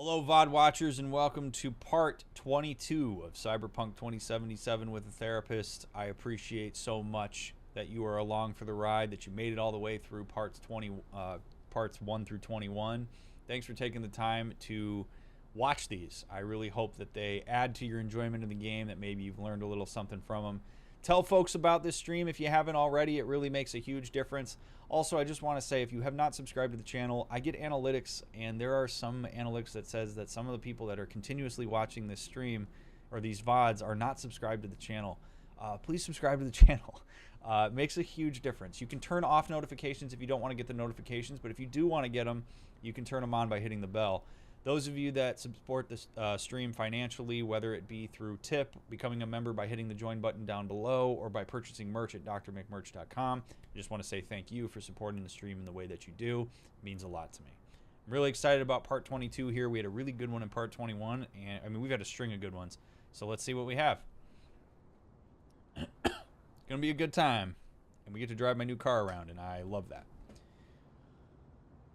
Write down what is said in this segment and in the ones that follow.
Hello, VOD watchers, and welcome to part 22 of Cyberpunk 2077 with a therapist. I appreciate so much that you are along for the ride, that you made it all the way through parts 1 through 21. Thanks for taking the time to watch these. I really hope that they add to your enjoyment of the game, that maybe you've learned a little something from them. Tell folks about this stream if you haven't already. It really makes a huge difference. Also, I just want to say, if you have not subscribed to the channel, I get analytics, and there are some analytics that says that some of the people that are continuously watching this stream or these VODs are not subscribed to the channel. Please subscribe to the channel. It makes a huge difference. You can turn off notifications if you don't want to get the notifications, but if you do want to get them, you can turn them on by hitting the bell. Those of you that support this stream financially, whether it be through tip, becoming a member by hitting the join button down below, or by purchasing merch at drmickmerch.com, I just want to say thank you for supporting the stream in the way that you do. It means a lot to me. I'm really excited about part 22 here. We had a really good one in part 21, and I mean, we've had a string of good ones. So let's see what we have. It's going to be a good time, and we get to drive my new car around, and I love that.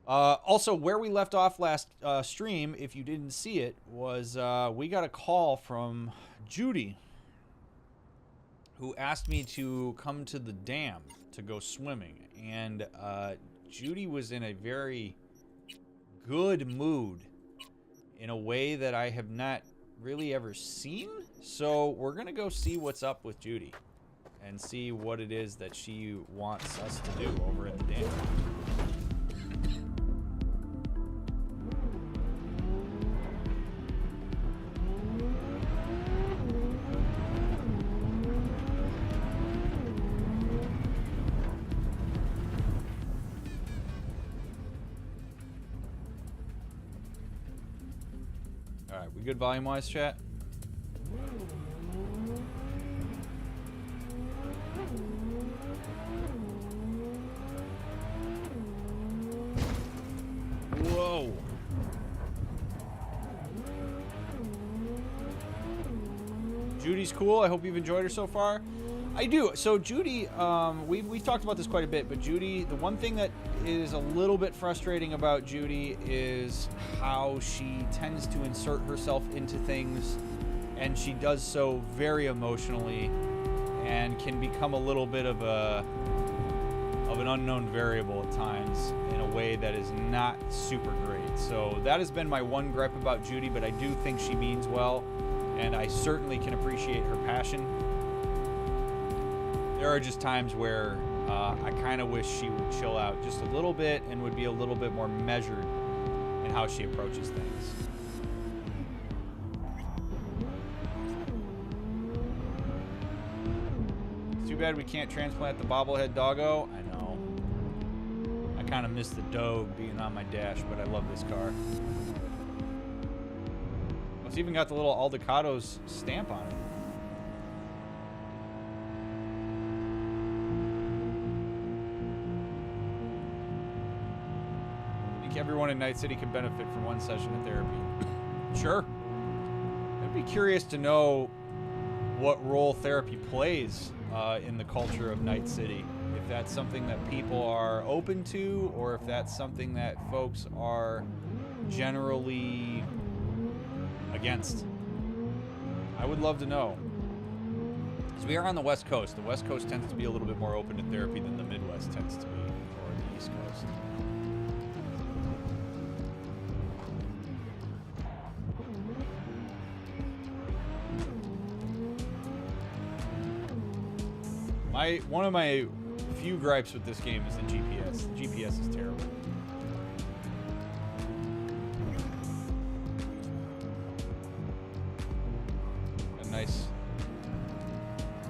Also, where we left off last stream, if you didn't see it, was we got a call from Judy, who asked me to come to the dam to go swimming. And Judy was in a very good mood in a way that I have not really ever seen. So we're going to go see what's up with Judy and see what it is that she wants us to do over at the dam. Alright, we good volume-wise, chat? Whoa! Judy's cool. I hope you've enjoyed her so far. I do. So Judy, we've talked about this quite a bit, but Judy, the one thing that is a little bit frustrating about Judy is how she tends to insert herself into things, and she does so very emotionally, and can become a little bit of an unknown variable at times in a way that is not super great. So that has been my one gripe about Judy, but I do think she means well, and I certainly can appreciate her passion. There are just times where I kind of wish she would chill out just a little bit and would be a little bit more measured in how she approaches things. It's too bad we can't transplant the bobblehead doggo. I know. I kind of miss the dog being on my dash, but I love this car. It's even got the little Aldecato's stamp on it. Everyone in Night City can benefit from one session of therapy. Sure. I'd be curious to know what role therapy plays in the culture of Night City. If that's something that people are open to, or if that's something that folks are generally against. I would love to know. Because we are on the West Coast. The West Coast tends to be a little bit more open to therapy than the Midwest tends to be, or the East Coast. One of my few gripes with this game is the GPS. The GPS is terrible. A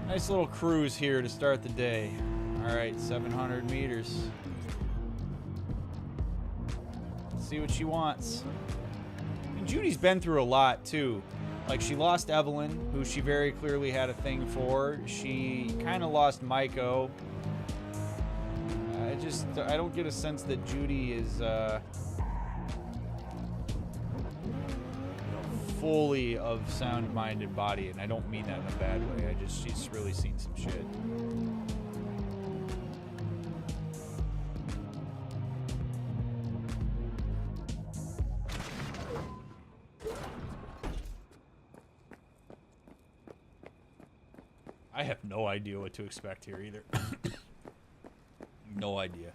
nice little cruise here to start the day. All right, 700 meters. Let's see what she wants. And Judy's been through a lot too. Like, she lost Evelyn, who she very clearly had a thing for. She kind of lost Myko. I don't get a sense that Judy is fully of sound mind and body, and I don't mean that in a bad way. She's really seen some shit. I have no idea what to expect here either. No idea.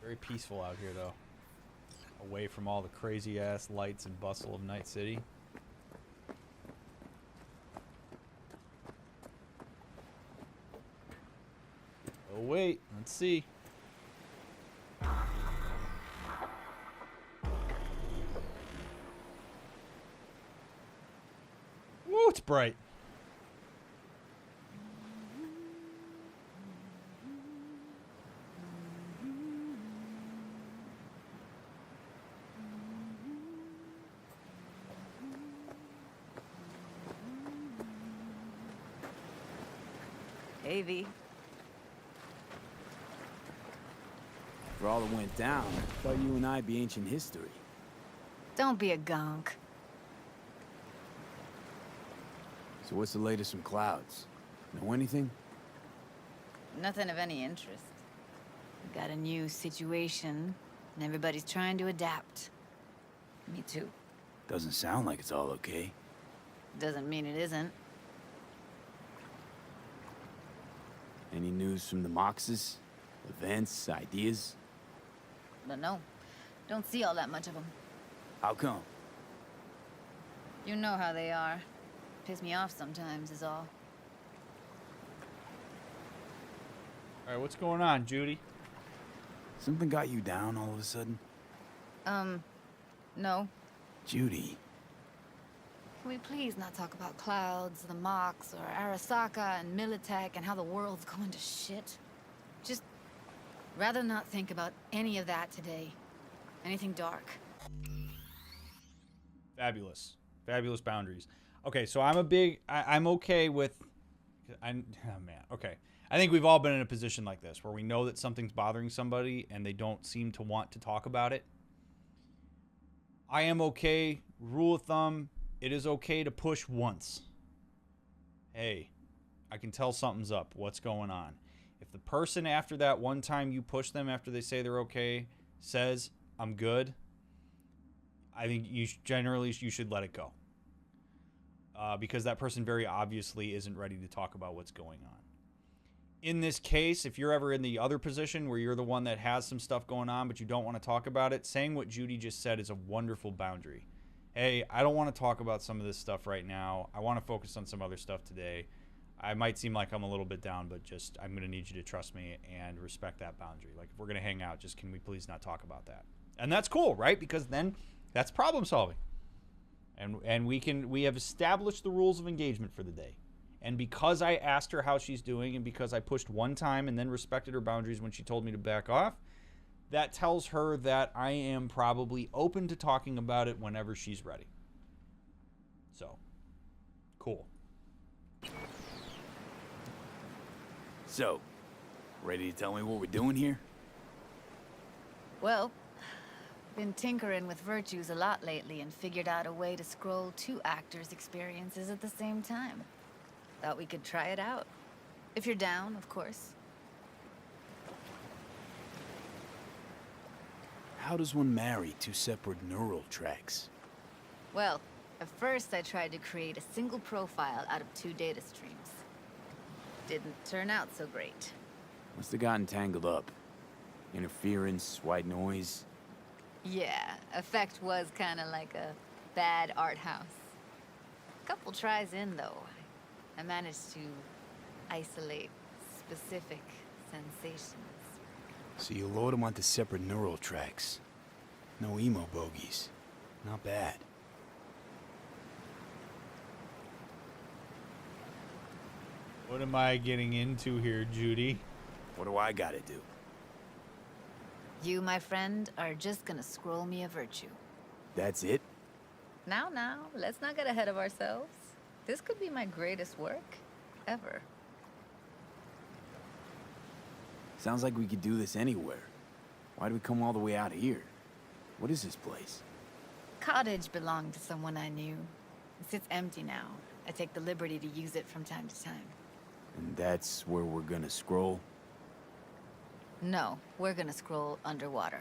Very peaceful out here, though. Away from all the crazy-ass lights and bustle of Night City. Oh, wait. Let's see. Woo, it's bright. Hey, V. For all that went down, I thought you and I'd be ancient history. Don't be a gonk. So what's the latest from Clouds? Know anything? Nothing of any interest. We got a new situation, and everybody's trying to adapt. Me too. Doesn't sound like it's all okay. Doesn't mean it isn't. Any news from the Moxes? Events, ideas? But no, don't see all that much of them. How come? You know how they are. Piss me off sometimes is all. Alright, what's going on, Judy? Something got you down all of a sudden? No. Judy. Can we please not talk about Clouds, the Mox, or Arasaka and Militech and how the world's going to shit? Just rather not think about any of that today. Anything dark. Fabulous. Fabulous boundaries. Okay, so I'm okay with... oh, man. Okay. I think we've all been in a position like this where we know that something's bothering somebody and they don't seem to want to talk about it. I am okay. Rule of thumb, it is okay to push once. Hey, I can tell something's up. What's going on? If the person after that one time you push them after they say they're okay says, I'm good, I think you should let it go. Because that person very obviously isn't ready to talk about what's going on. In this case, if you're ever in the other position where you're the one that has some stuff going on but you don't want to talk about it, saying what Judy just said is a wonderful boundary. Hey, I don't want to talk about some of this stuff right now. I want to focus on some other stuff today. I might seem like I'm a little bit down, but just I'm going to need you to trust me and respect that boundary. Like, if we're going to hang out, just can we please not talk about that? And that's cool, right? Because then that's problem solving. And we have established the rules of engagement for the day. And because I asked her how she's doing and because I pushed one time and then respected her boundaries when she told me to back off, that tells her that I am probably open to talking about it whenever she's ready. So, cool. So, ready to tell me what we're doing here? Well, been tinkering with virtues a lot lately and figured out a way to scroll 2 actors' experiences at the same time. Thought we could try it out. If you're down, of course. How does one marry 2 separate neural tracks? Well, at first I tried to create a single profile out of 2 data streams. Didn't turn out so great. Must have gotten tangled up. Interference, white noise. Yeah, effect was kind of like a bad art house. Couple tries in, though. I managed to isolate specific sensations. So you load them onto separate neural tracks. No emo bogies. Not bad. What am I getting into here, Judy? What do I gotta do? You, my friend, are just gonna scroll me a virtue. That's it? Now, let's not get ahead of ourselves. This could be my greatest work ever. Sounds like we could do this anywhere. Why'd we come all the way out here? What is this place? Cottage belonged to someone I knew. It sits empty now. I take the liberty to use it from time to time. And that's where we're gonna scroll? No, we're gonna scroll underwater.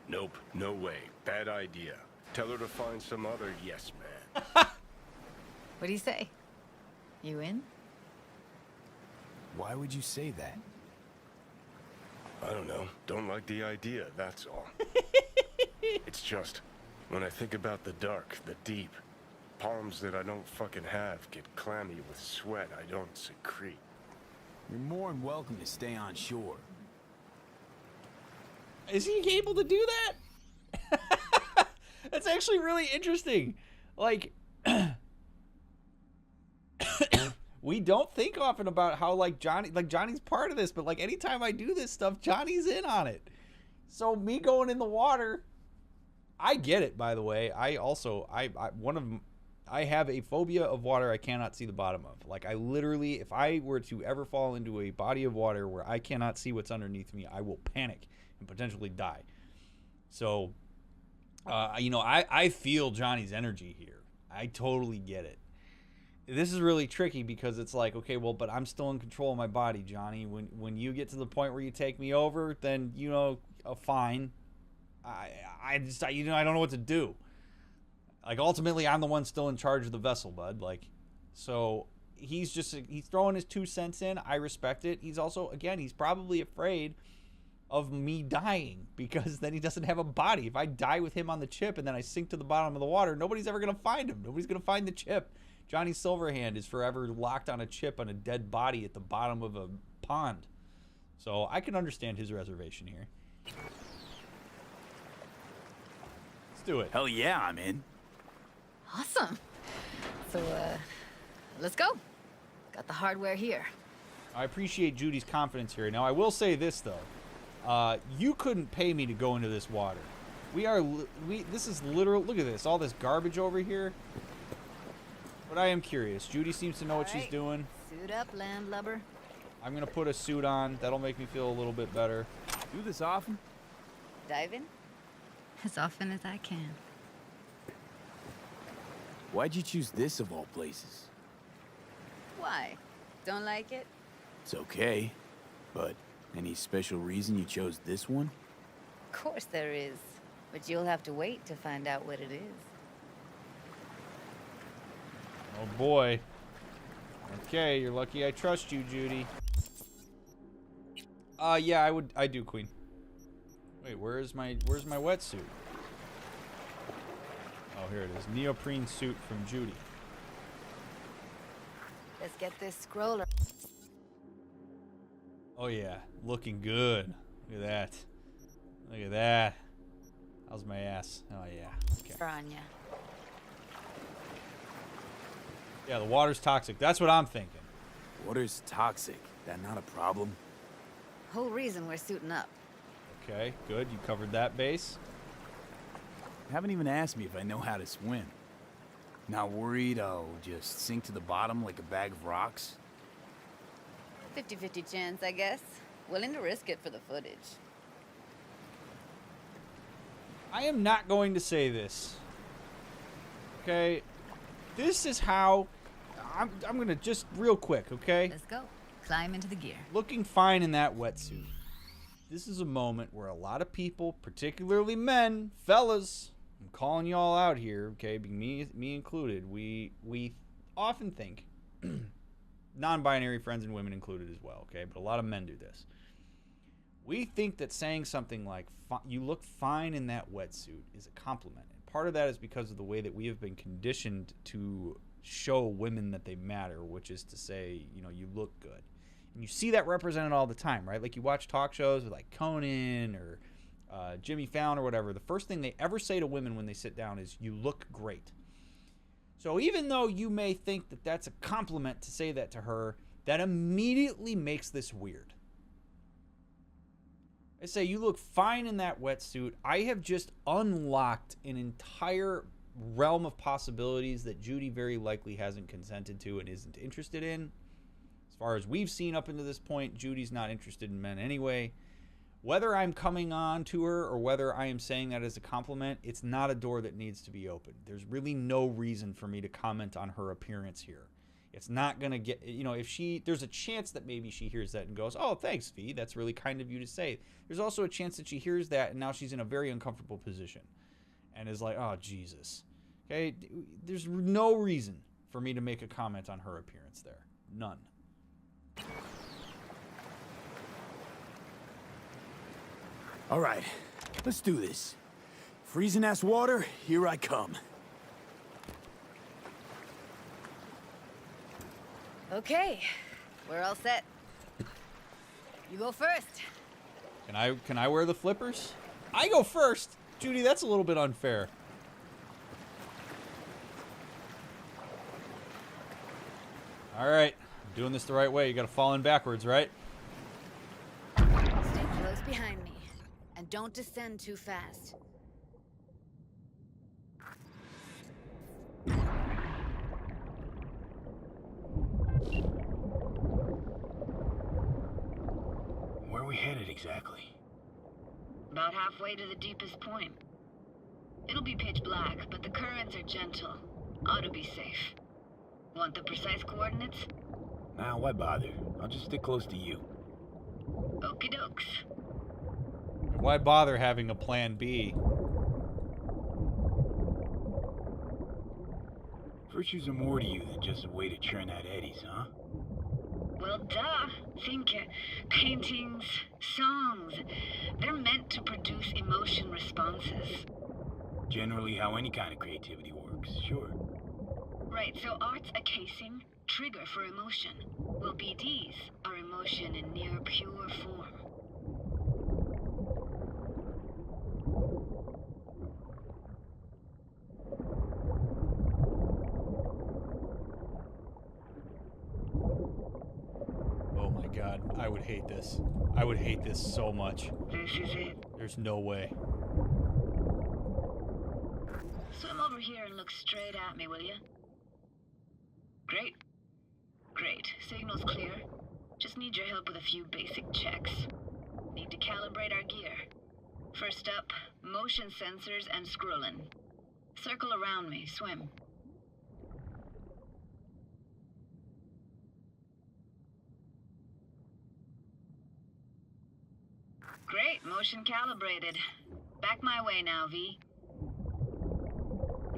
Nope, no way. Bad idea. Tell her to find some other yes man. What do you say? You in? Why would you say that? I don't know. Don't like the idea, that's all. It's just, when I think about the dark, the deep, palms that I don't fucking have get clammy with sweat I don't secrete. You're more than welcome to stay on shore. Is he able to do that? That's actually really interesting. Like, we don't think often about how, like, Johnny's part of this, but, like, anytime I do this stuff, Johnny's in on it. So me going in the water, I get it, by the way. I have a phobia of water I cannot see the bottom of. Like, I literally, if I were to ever fall into a body of water where I cannot see what's underneath me, I will panic and potentially die. So, you know, I feel Johnny's energy here. I totally get it. This is really tricky because it's like, okay, well, but I'm still in control of my body, Johnny. When you get to the point where you take me over, then, you know, fine. I don't know what to do. Like, ultimately, I'm the one still in charge of the vessel, bud. Like, so he's throwing his 2 cents in. I respect it. He's also, again, he's probably afraid of me dying because then he doesn't have a body. If I die with him on the chip and then I sink to the bottom of the water, nobody's ever going to find him. Nobody's going to find the chip. Johnny Silverhand is forever locked on a chip on a dead body at the bottom of a pond. So I can understand his reservation here. Let's do it. Hell yeah, I'm in. Awesome. So, let's go. Got the hardware here. I appreciate Judy's confidence here. Now, I will say this, though. You couldn't pay me to go into this water. This is literal. Look at this. All this garbage over here. But I am curious. Judy seems to know what she's doing. Suit up, landlubber. I'm going to put a suit on. That'll make me feel a little bit better. Do this often? Dive in? As often as I can. Why'd you choose this of all places? Why? Don't like it? It's okay, but any special reason you chose this one? Of course there is. But you'll have to wait to find out what it is. Oh boy. Okay, you're lucky I trust you, Judy. Yeah, I do, Queen. Wait, where's my wetsuit? Oh, here it is. Neoprene suit from Judy. Let's get this scroller. Oh yeah, looking good. Look at that. Look at that. How's my ass? Oh yeah. Okay. On ya. Yeah, the water's toxic. That's what I'm thinking. Water's toxic. That not a problem? Whole reason we're suiting up. Okay, good. You covered that base. Haven't even asked me if I know how to swim. Not worried I'll just sink to the bottom like a bag of rocks? 50-50 chance, I guess. Willing to risk it for the footage. I am not going to say this. Okay? This is how... I'm going to just real quick, okay? Let's go. Climb into the gear. Looking fine in that wetsuit. This is a moment where a lot of people, particularly men, fellas, I'm calling you all out here, okay, me included, we often think, non-binary friends and women included as well, okay, but a lot of men do this. We think that saying something like, you look fine in that wetsuit is a compliment. And part of that is because of the way that we have been conditioned to show women that they matter, which is to say, you know, you look good. And you see that represented all the time, right? Like you watch talk shows with like Conan or Jimmy Fallon or whatever. The first thing they ever say to women when they sit down is, you look great. So even though you may think that that's a compliment to say that to her, that immediately makes this weird. I say, you look fine in that wetsuit. I have just unlocked an entire realm of possibilities that Judy very likely hasn't consented to and isn't interested in. As far as we've seen up into this point, Judy's not interested in men anyway. Whether I'm coming on to her or whether I am saying that as a compliment, it's not a door that needs to be opened. There's really no reason for me to comment on her appearance here. It's not going to get, you know, there's a chance that maybe she hears that and goes, oh, thanks, Fee. That's really kind of you to say. There's also a chance that she hears that and now she's in a very uncomfortable position and is like, oh, Jesus. Okay, there's no reason for me to make a comment on her appearance there. None. All right, let's do this. Freezing ass water, here I come. Okay, we're all set. You go first. Can I wear the flippers? I go first. Judy, that's a little bit unfair. All right, I'm doing this the right way. You got to fall in backwards, right? Stay close behind me, and don't descend too fast. Where are we headed exactly? About halfway to the deepest point. It'll be pitch black, but the currents are gentle. Ought to be safe. Want the precise coordinates? Nah, why bother? I'll just stick close to you. Okie dokes. Why bother having a plan B? Virtues are more to you than just a way to churn out eddies, huh? Well, duh. Think paintings, songs. They're meant to produce emotion responses. Generally how any kind of creativity works, sure. Right, so art's a casing, trigger for emotion. Well, BDs are emotion in near pure form. Oh my god, I would hate this. I would hate this so much. This is it. There's no way. Swim over here and look straight at me, will you? Great. Great. Signal's clear. Just need your help with a few basic checks. Need to calibrate our gear. First up, motion sensors and scrolling. Circle around me. Swim. Great. Motion calibrated. Back my way now, V.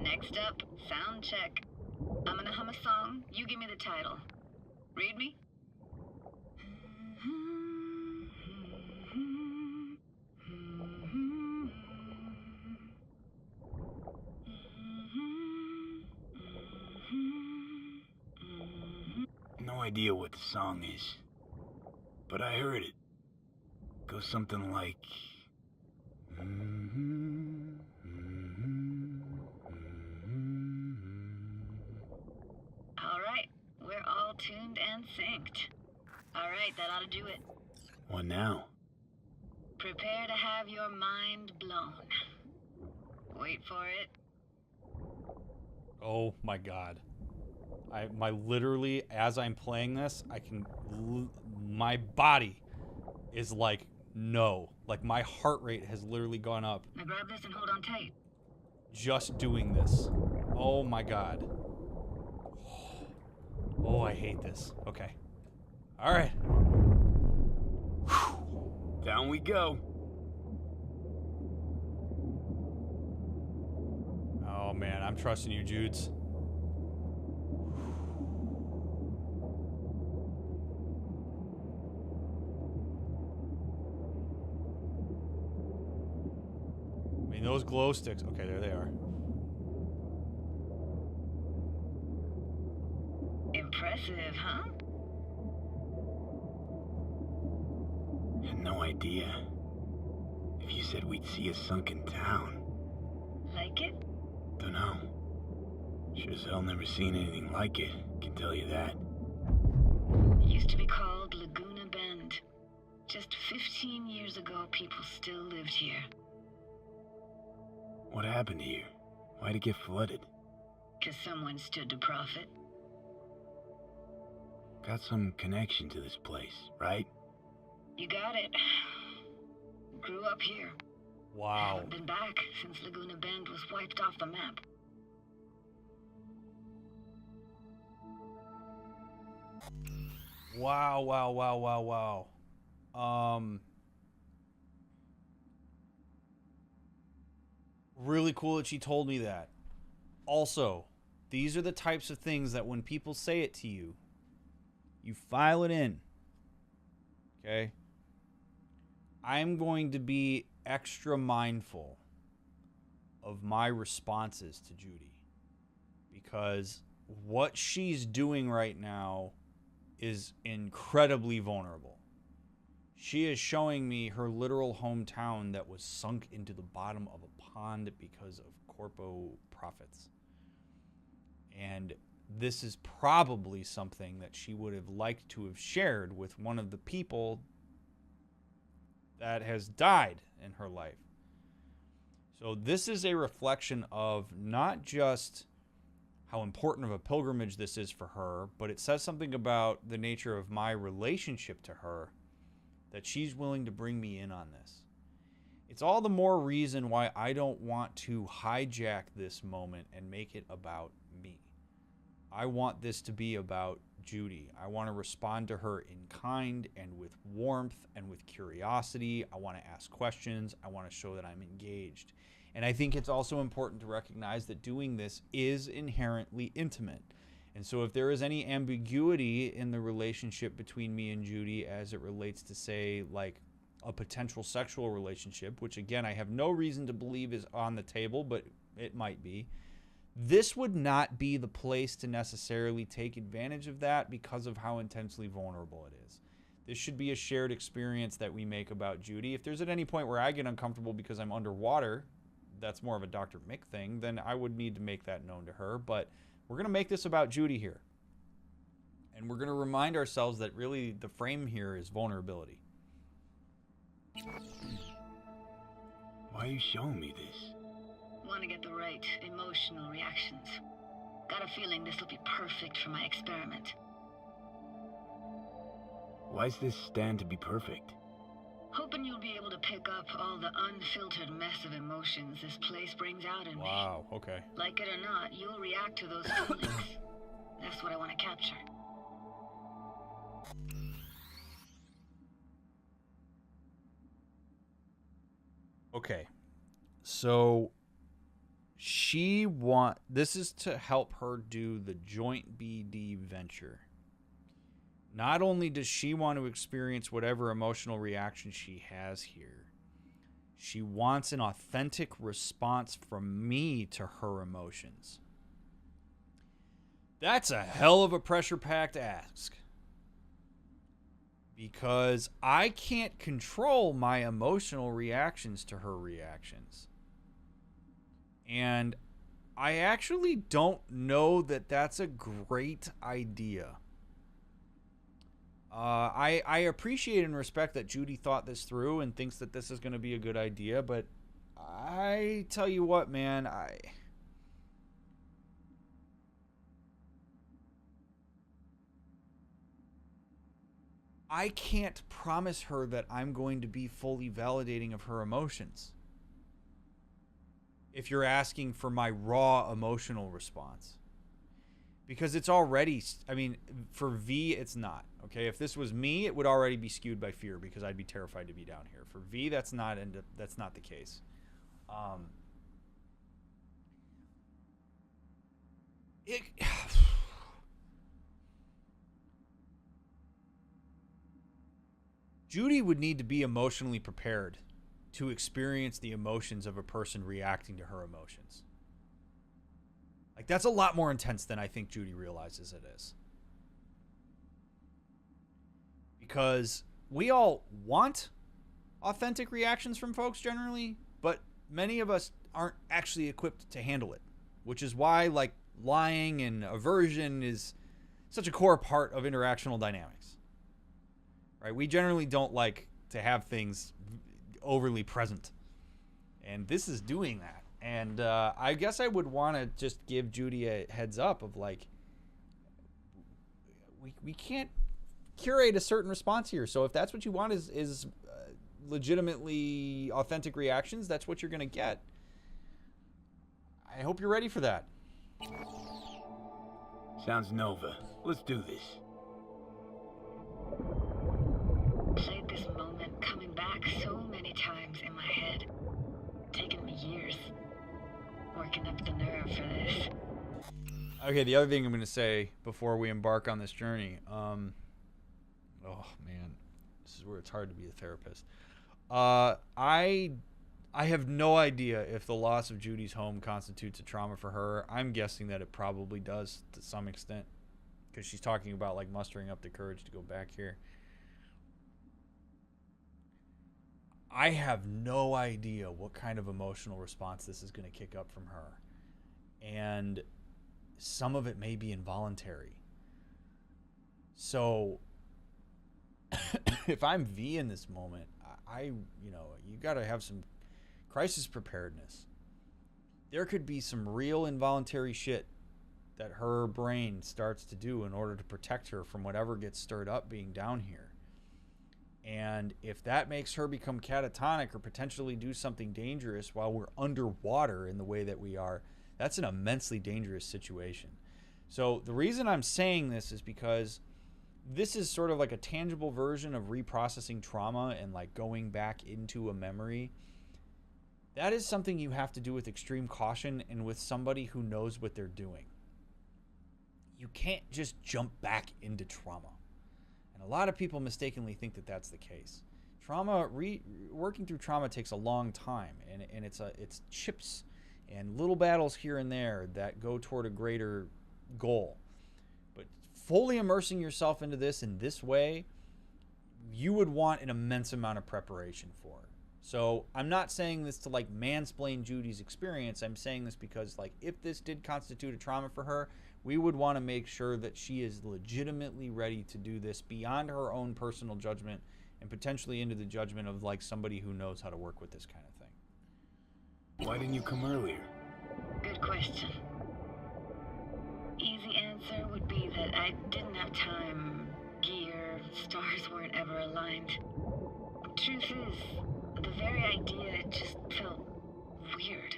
Next up, sound check. I'm gonna hum a song. You give me the title. Read me? No idea what the song is, but I heard it. Goes something like... Alright, we're all tuned and synced. Alright, that ought to do it. What now? Prepare to have your mind blown. Wait for it. Oh my god. Literally, as I'm playing this, my body is like, no. Like, my heart rate has literally gone up Now grab this and hold on tight. just doing this. Oh my god. Oh, I hate this. Okay. Alright. Down we go. Oh man, I'm trusting you, Judes. I mean, those glow sticks. Okay, there they are. Impressive, huh? Had no idea. If you said we'd see a sunken town. Like it? Dunno. Sure as hell never seen anything like it, can tell you that. Used to be called Laguna Bend. Just 15 years ago, people still lived here. What happened here? Why'd it get flooded? 'Cause someone stood to profit. Got some connection to this place, right? You got it. Grew up here. Wow. Haven't been back since Laguna Bend was wiped off the map. Wow, wow, wow, wow, wow. Really cool that she told me that. Also, these are the types of things that when people say it to you, you file it in. Okay? I'm going to be extra mindful of my responses to Judy, because what she's doing right now is incredibly vulnerable. She is showing me her literal hometown that was sunk into the bottom of a pond because of corpo profits. And this is probably something that she would have liked to have shared with one of the people that has died in her life. So this is a reflection of not just how important of a pilgrimage this is for her, but it says something about the nature of my relationship to her, that she's willing to bring me in on this. It's all the more reason why I don't want to hijack this moment and make it about me. I want this to be about Judy. I want to respond to her in kind and with warmth and with curiosity. I want to ask questions. I want to show that I'm engaged. And I think it's also important to recognize that doing this is inherently intimate. And so if there is any ambiguity in the relationship between me and Judy as it relates to, say, like a potential sexual relationship, which again, I have no reason to believe is on the table, but it might be, this would not be the place to necessarily take advantage of that because of how intensely vulnerable it is. This should be a shared experience that we make about Judy. If there's at any point where I get uncomfortable because I'm underwater, that's more of a DrMick thing, then I would need to make that known to her. But we're going to make this about Judy here. And we're going to remind ourselves that really the frame here is vulnerability. Why are you showing me this? Want to get the right emotional reactions. Got a feeling this will be perfect for my experiment. Why's this stand to be perfect? Hoping you'll be able to pick up all the unfiltered mess of emotions this place brings out in me. Wow, okay. Like it or not, you'll react to those feelings. That's what I want to capture. Okay. So this is to help her do the joint BD venture. Not only does she want to experience whatever emotional reaction she has here, she wants an authentic response from me to her emotions. That's a hell of a pressure-packed ask. Because I can't control my emotional reactions to her reactions. And I actually don't know that that's a great idea. I appreciate and respect that Judy thought this through and thinks that this is going to be a good idea, but I tell you what, man, I can't promise her that I'm going to be fully validating of her emotions. If you're asking for my raw emotional response. Because it's already, I mean, for V, it's not. Okay, if this was me, it would already be skewed by fear because I'd be terrified to be down here. For V, that's not the case. Judy would need to be emotionally prepared to experience the emotions of a person reacting to her emotions. Like, that's a lot more intense than I think Judy realizes it is. Because we all want authentic reactions from folks generally, but many of us aren't actually equipped to handle it, which is why, like, lying and aversion is such a core part of interactional dynamics. Right? We generally don't like to have things overly present. And this is doing that. And I guess I would want to just give Judy a heads up of, like, we can't curate a certain response here. So if that's what you want is legitimately authentic reactions, that's what you're going to get. I hope you're ready for that. Sounds Nova. Let's do this. Played this moment coming back so many times in my head. Taken me years. Working up the nerve for this. Okay, the other thing I'm going to say before we embark on this journey, oh man, this is where it's hard to be a therapist. I have no idea if the loss of Judy's home constitutes a trauma for her. I'm guessing that it probably does to some extent, because she's talking about like mustering up the courage to go back here. I have no idea what kind of emotional response this is going to kick up from her. And some of it may be involuntary. So if I'm V in this moment, you got to have some crisis preparedness. There could be some real involuntary shit that her brain starts to do in order to protect her from whatever gets stirred up being down here. And if that makes her become catatonic or potentially do something dangerous while we're underwater in the way that we are, that's an immensely dangerous situation. So the reason I'm saying this is because this is sort of like a tangible version of reprocessing trauma and like going back into a memory. That is something you have to do with extreme caution and with somebody who knows what they're doing. You can't just jump back into trauma. And a lot of people mistakenly think that that's the case. Working through trauma takes a long time, and it's chips and little battles here and there that go toward a greater goal. But fully immersing yourself into this in this way, you would want an immense amount of preparation for it. So I'm not saying this to like mansplain Judy's experience. I'm saying this because like if this did constitute a trauma for her, we would want to make sure that she is legitimately ready to do this beyond her own personal judgment and potentially into the judgment of like somebody who knows how to work with this kind of thing. Why didn't you come earlier? Good question. Easy answer would be that I didn't have time. Gear, stars weren't ever aligned. Truth is, the very idea just felt weird.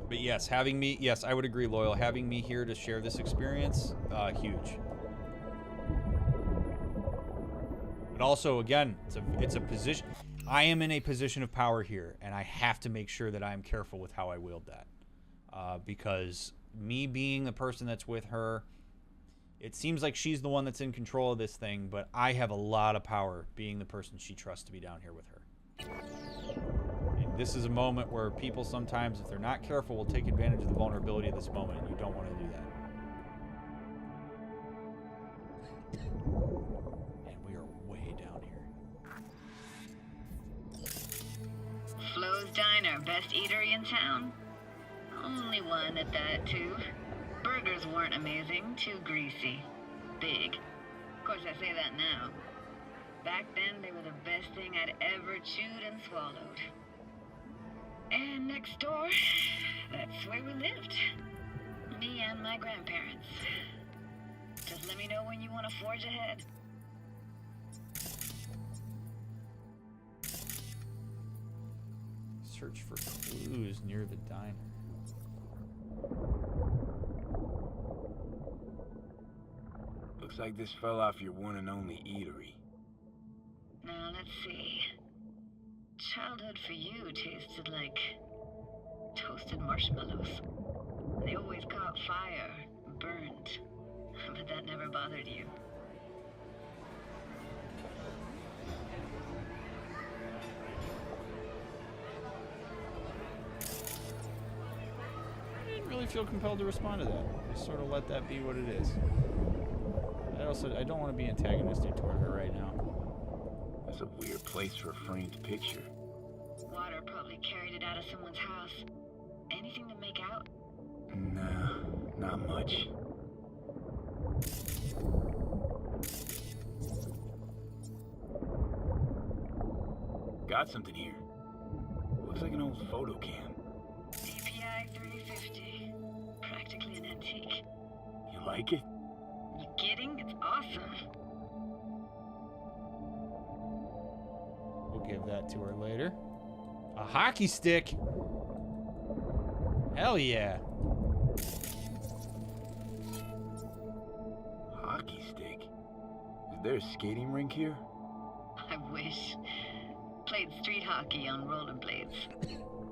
But yes, I would agree, Loyal. Having me here to share this experience, huge. But also, again, it's a position. I am in a position of power here, and I have to make sure that I am careful with how I wield that. Because me being the person that's with her, it seems like she's the one that's in control of this thing, but I have a lot of power being the person she trusts to be down here with her. And this is a moment where people sometimes, if they're not careful, will take advantage of the vulnerability of this moment, and you don't want to do that. And we are way down here. Flo's Diner, best eatery in town? Only one at that, too. Burgers weren't amazing, too greasy. Big. Of course, I say that now. Back then, they were the best thing I'd ever chewed and swallowed. And next door, that's where we lived. Me and my grandparents. Just let me know when you want to forge ahead. Search for clues near the diner. Looks like this fell off your one and only eatery. Now, let's see. Childhood for you tasted like toasted marshmallows. They always caught fire, burned, but that never bothered you. I didn't really feel compelled to respond to that. Just sort of let that be what it is. I don't want to be antagonistic toward her right now. That's a weird place for a framed picture. Water probably carried it out of someone's house. Anything to make out? Nah, not much. Got something here. Looks like an old photo cam. DPI 350. Practically an antique. You like it? You kidding? It's awesome. We'll give that to her later. A hockey stick. Hell yeah. Hockey stick? Is there a skating rink here? I wish. played street hockey on rollerblades.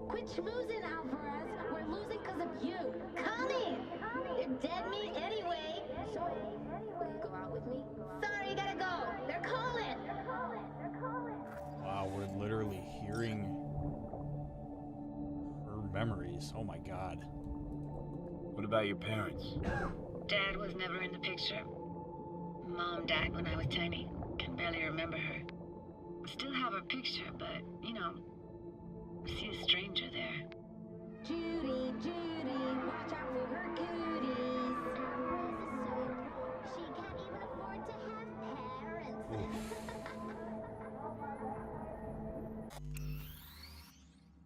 Quit schmoozing, Alvarez. We're losing because of you. Come in. They're dead meat anyway. So, will you go out with me? Sorry, you gotta go. They're calling. Wow, we're literally hearing her memories. Oh my god. What about your parents? Dad was never in the picture. Mom died when I was tiny. Can barely remember her. Still have her picture, but, you know, see a stranger there. Judy, watch out for her cooties. She can't even afford to have parents.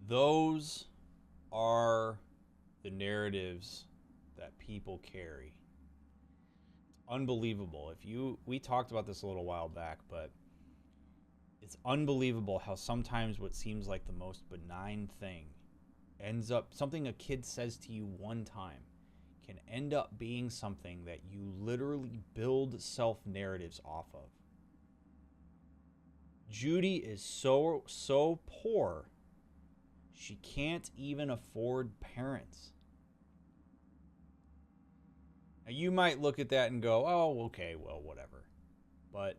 Those are the narratives that people carry. It's unbelievable. We talked about this a little while back, but it's unbelievable how sometimes what seems like the most benign thing ends up, something a kid says to you one time can end up being something that you literally build self-narratives off of. Judy is so poor, she can't even afford parents. Now, you might look at that and go, oh, okay, well, whatever. But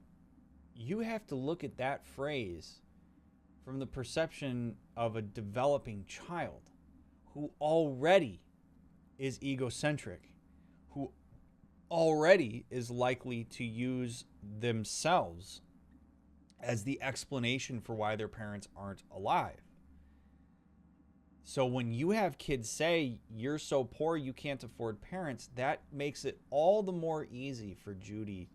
you have to look at that phrase from the perception of a developing child who already is egocentric, who already is likely to use themselves as the explanation for why their parents aren't alive. So when you have kids say, you're so poor you can't afford parents, that makes it all the more easy for Judy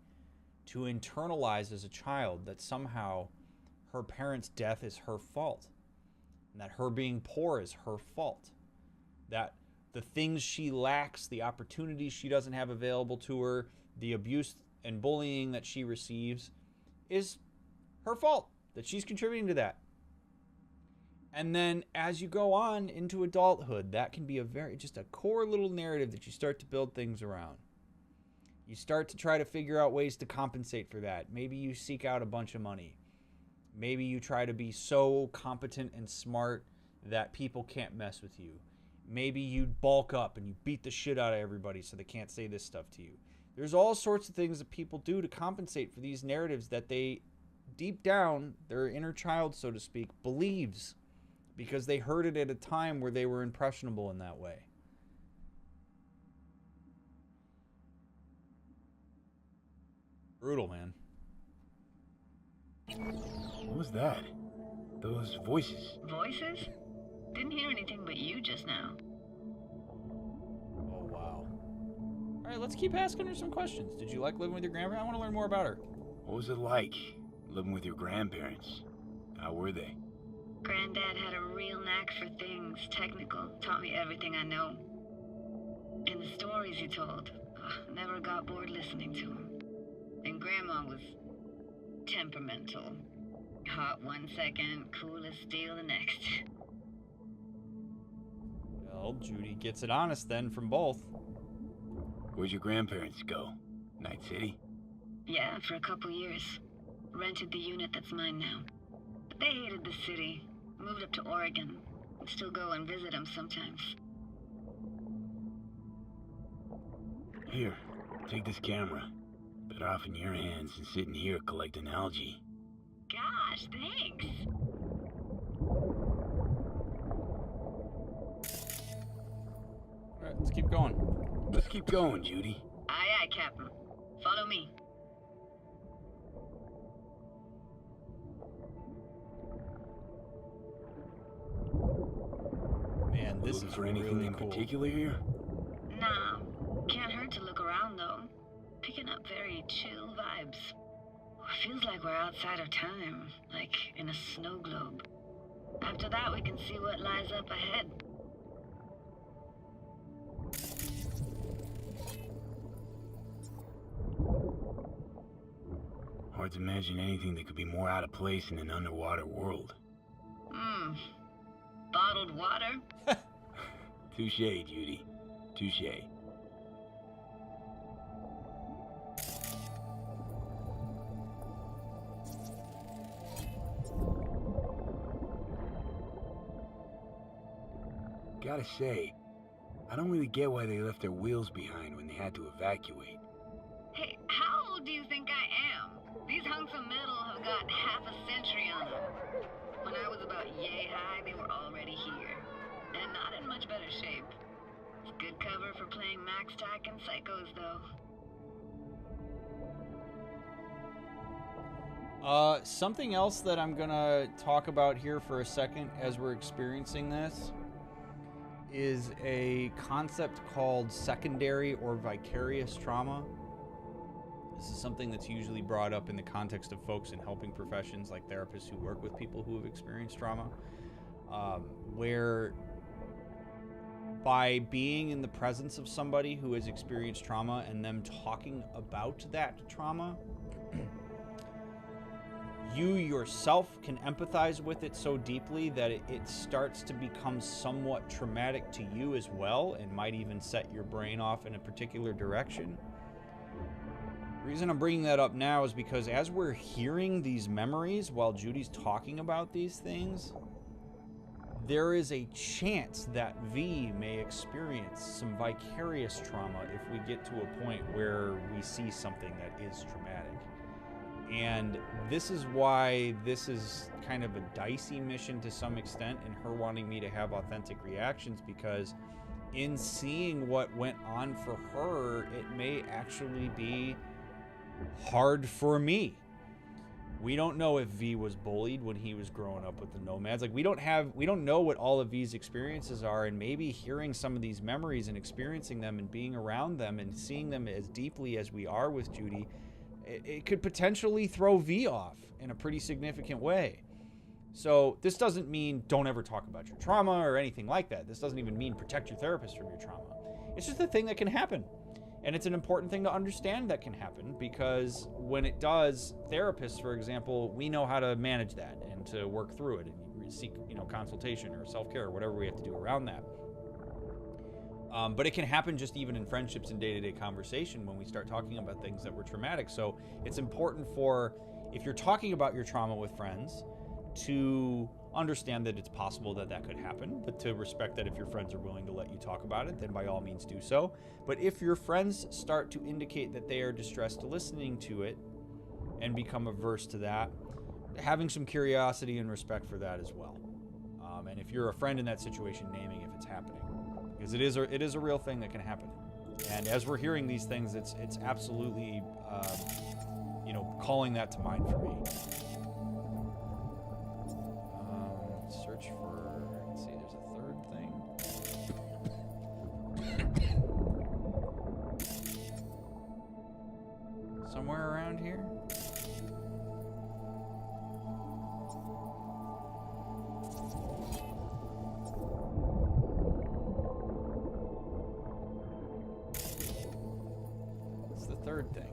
to internalize as a child that somehow her parents' death is her fault, and that her being poor is her fault, that the things she lacks, the opportunities she doesn't have available to her, the abuse and bullying that she receives is her fault, that she's contributing to that. And then as you go on into adulthood, that can be just a core little narrative that you start to build things around. You start to try to figure out ways to compensate for that. Maybe you seek out a bunch of money. Maybe you try to be so competent and smart that people can't mess with you. Maybe you bulk up and you beat the shit out of everybody so they can't say this stuff to you. There's all sorts of things that people do to compensate for these narratives that they, deep down, their inner child, so to speak, believes, because they heard it at a time where they were impressionable in that way. Brutal, man. What was that? Those voices. Voices? Didn't hear anything but you just now. Oh, wow. All right, let's keep asking her some questions. Did you like living with your grandparents? I want to learn more about her. What was it like, living with your grandparents? How were they? Granddad had a real knack for things technical, taught me everything I know. And the stories he told, never got bored listening to him. And Grandma was temperamental. Hot one second, cool as steel the next. Well, Judy gets it honest then from both. Where'd your grandparents go? Night City? Yeah, for a couple years. Rented the unit that's mine now. But they hated the city. Moved up to Oregon. Still go and visit them sometimes. Here, take this camera. Better off in your hands than sitting here collecting algae. Gosh, thanks. All right, let's keep going. Let's keep going, Judy. Aye, aye, Captain. Follow me. Man, this Looking is for anything really in cool. particular here? Nah, can't hurt to look around though. Picking up very chill vibes. Feels like we're outside of time, like in a snow globe. After that, we can see what lies up ahead. Hard to imagine anything that could be more out of place in an underwater world. Bottled water? Touche, Judy. Touche. gotta say, I don't really get why they left their wheels behind when they had to evacuate. Hey, how old do you think I am? These hunks of metal have got half a century on them. When I was about yay high, they were already here. And not in much better shape. It's good cover for playing Max Tack and Psychos, though. Something else that I'm gonna talk about here for a second as we're experiencing this is a concept called secondary or vicarious trauma. This is something that's usually brought up in the context of folks in helping professions like therapists who work with people who have experienced trauma, where by being in the presence of somebody who has experienced trauma and them talking about that trauma, you yourself can empathize with it so deeply that it starts to become somewhat traumatic to you as well, and might even set your brain off in a particular direction. The reason I'm bringing that up now is because as we're hearing these memories while Judy's talking about these things, there is a chance that V may experience some vicarious trauma if we get to a point where we see something that is traumatic. And this is why this is kind of a dicey mission to some extent, and her wanting me to have authentic reactions, because in seeing what went on for her, it may actually be hard for me. We don't know if V was bullied when he was growing up with the Nomads. Like, we don't know what all of V's experiences are, and maybe hearing some of these memories and experiencing them and being around them and seeing them as deeply as we are with Judy, it could potentially throw V off in a pretty significant way. So this doesn't mean don't ever talk about your trauma or anything like that. This doesn't even mean protect your therapist from your trauma. It's just a thing that can happen. And it's an important thing to understand that can happen, because when it does, therapists, for example, we know how to manage that and to work through it and seek, consultation or self-care or whatever we have to do around that. But it can happen just even in friendships and day-to-day conversation when we start talking about things that were traumatic. So it's important for, if you're talking about your trauma with friends, to understand that it's possible that that could happen, but to respect that if your friends are willing to let you talk about it, then by all means do so. But if your friends start to indicate that they are distressed listening to it and become averse to that, having some curiosity and respect for that as well. And if you're a friend in that situation, naming if it's happening. Because it is a real thing that can happen. And as we're hearing these things, it's absolutely, calling that to mind for me. Search for, let's see, there's a third thing. Somewhere around here? What's the third thing?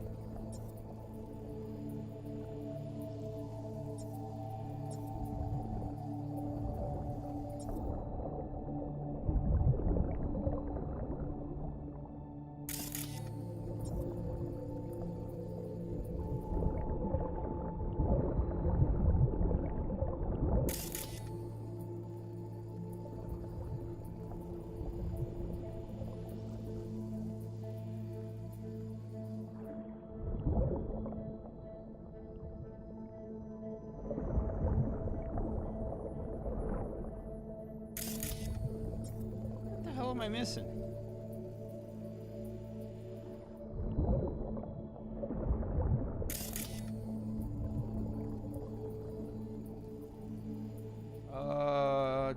What am I missing?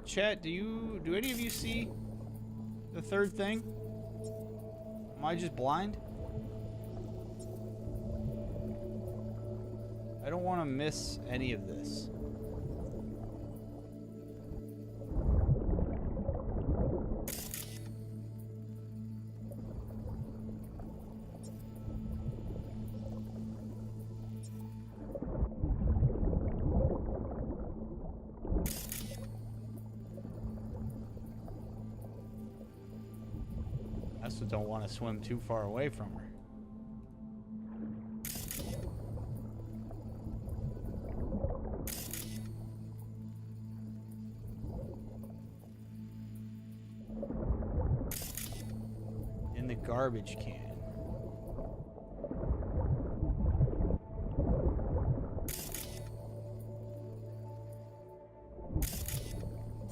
Chat, do any of you see the third thing? Am I just blind? I don't want to miss any of this. I also don't want to swim too far away from her. garbage can.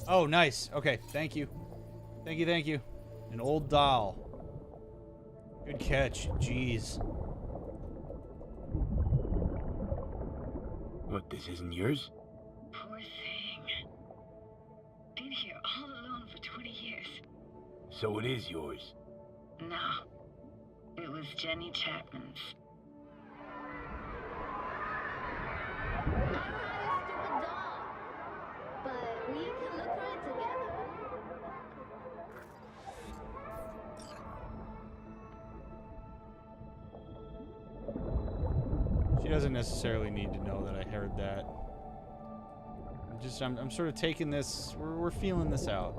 Oh, nice. Okay, thank you. Thank you, thank you. An old doll. Good catch. Jeez. What, this isn't yours? Poor thing. Been here all alone for 20 years. So it is yours. No. It was Jenny Chapman's. I don't have a stupid doll, but we can look for it together. She doesn't necessarily need to know that I heard that. I'm sort of taking this, we're feeling this out.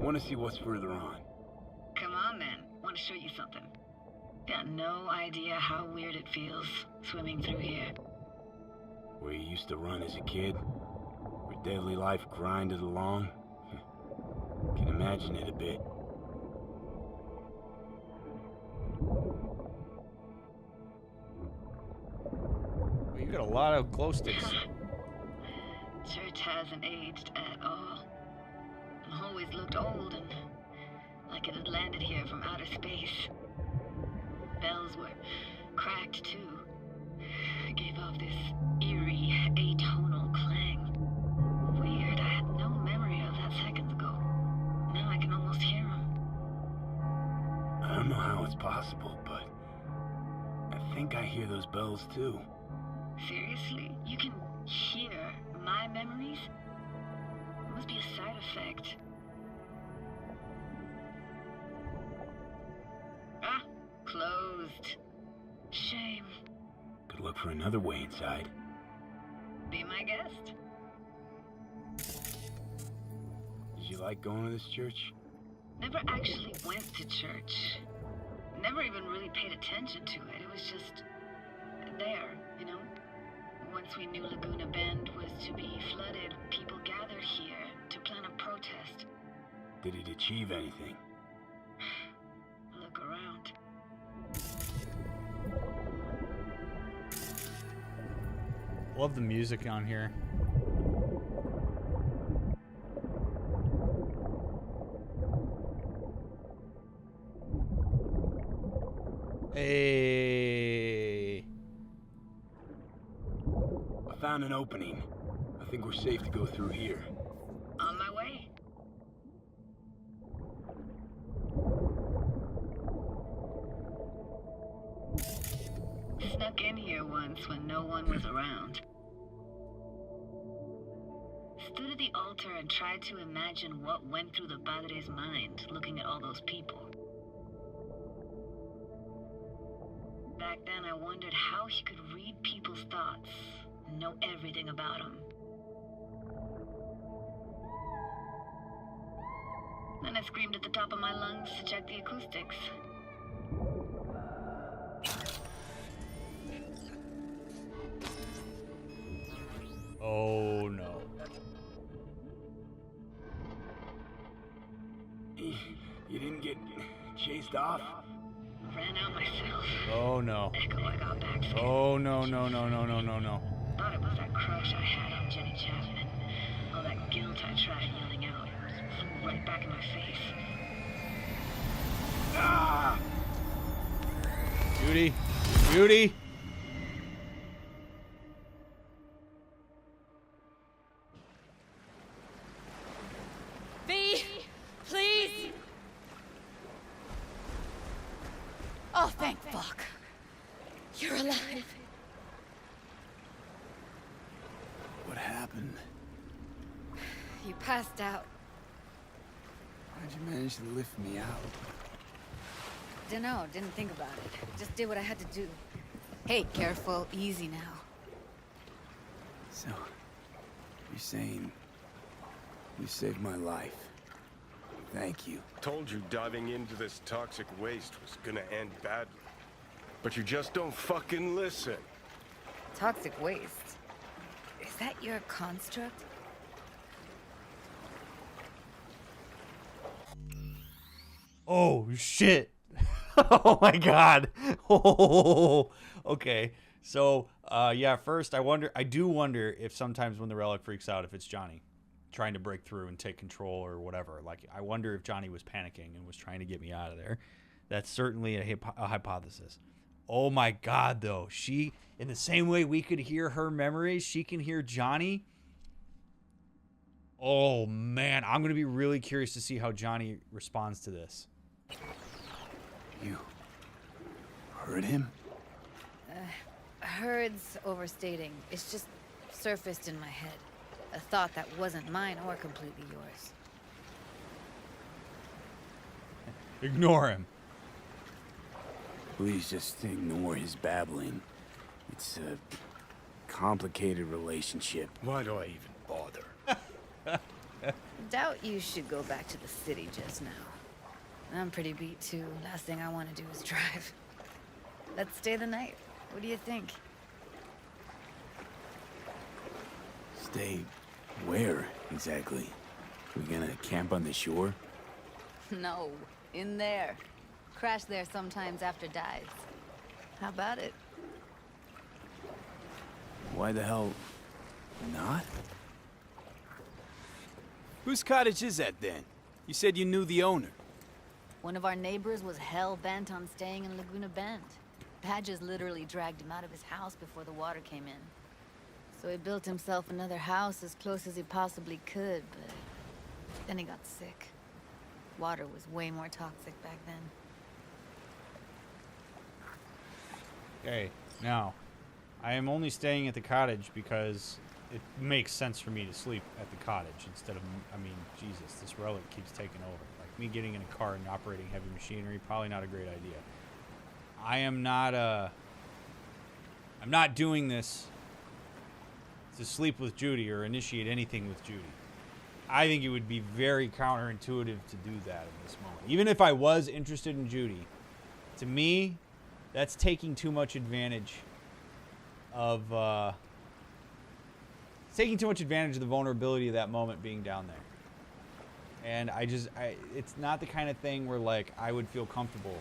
Want to see what's further on. Come on, then. Want to show you something. Got no idea how weird it feels swimming through here. Where you used to run as a kid? Where daily life grinded along? Can imagine it a bit. Well, you got a lot of glow sticks. Church hasn't aged at all. Always looked old and like it had landed here from outer space. Bells were cracked too. Gave off this eerie, atonal clang. Weird, I had no memory of that seconds ago. Now I can almost hear them. I don't know how it's possible, but I think I hear those bells too. Seriously? You can hear my memories? It must be a side effect. Ah, closed. Shame. Could look for another way inside. Be my guest. Did you like going to this church? Never actually went to church. Never even really paid attention to it. It was just there, you know? Once we knew Laguna Bend was to be flooded, people gathered here to plan a protest. Did it achieve anything? Look around. Love the music on here. Hey. I found an opening. I think we're safe to go through here. On my way. Snuck in here once when no one was around. Stood at the altar and tried to imagine what went through the padre's mind looking at all those people. Back then I wondered how he could read people's thoughts and know everything about them. Then I screamed at the top of my lungs to check the acoustics. Oh no. You didn't get chased off? Ran out myself. Oh no. Echo, I got back scared. Oh no, no, no, no, no, no, no. Thought it was that crush I had on Jenny Chapman. All that guilt I tried yelling out. Flew right back in my face. Ah! Judy. Judy. V, please. Oh, thank fuck. You're alive. What happened? You passed out. How'd you manage to lift me out? Dunno, didn't think about it. Just did what I had to do. Hey, careful, easy now. So, you're saying you saved my life. Thank you. Told you diving into this toxic waste was gonna end badly. But you just don't fucking listen. Toxic waste. Is that your construct? Oh, shit. Oh, my God. Oh, okay. So, yeah, first, I do wonder if sometimes when the relic freaks out, if it's Johnny trying to break through and take control or whatever. Like, I wonder if Johnny was panicking and was trying to get me out of there. That's certainly a hypothesis. Oh, my God, though. She, in the same way we could hear her memories, she can hear Johnny. Oh, man. I'm going to be really curious to see how Johnny responds to this. You heard him? Heard's overstating. It's just surfaced in my head. A thought that wasn't mine or completely yours. Ignore him. Please just ignore his babbling. It's a complicated relationship. Why do I even bother? Doubt you should go back to the city just now. I'm pretty beat too. Last thing I want to do is drive. Let's stay the night. What do you think? Stay where, exactly? We gonna camp on the shore? No, in there. Crash there sometimes after dives. How about it? Why the hell not? Whose cottage is that, then? You said you knew the owner. One of our neighbors was hell-bent on staying in Laguna Bend. Badges literally dragged him out of his house before the water came in. So he built himself another house as close as he possibly could, but then he got sick. Water was way more toxic back then. Okay, now, I am only staying at the cottage because it makes sense for me to sleep at the cottage instead of, I mean, Jesus, this relic keeps taking over. Like, me getting in a car and operating heavy machinery, probably not a great idea. I'm not doing this to sleep with Judy or initiate anything with Judy. I think it would be very counterintuitive to do that in this moment. Even if I was interested in Judy, to me, that's taking too much advantage of the vulnerability of that moment being down there. And it's not the kind of thing where, like, I would feel comfortable,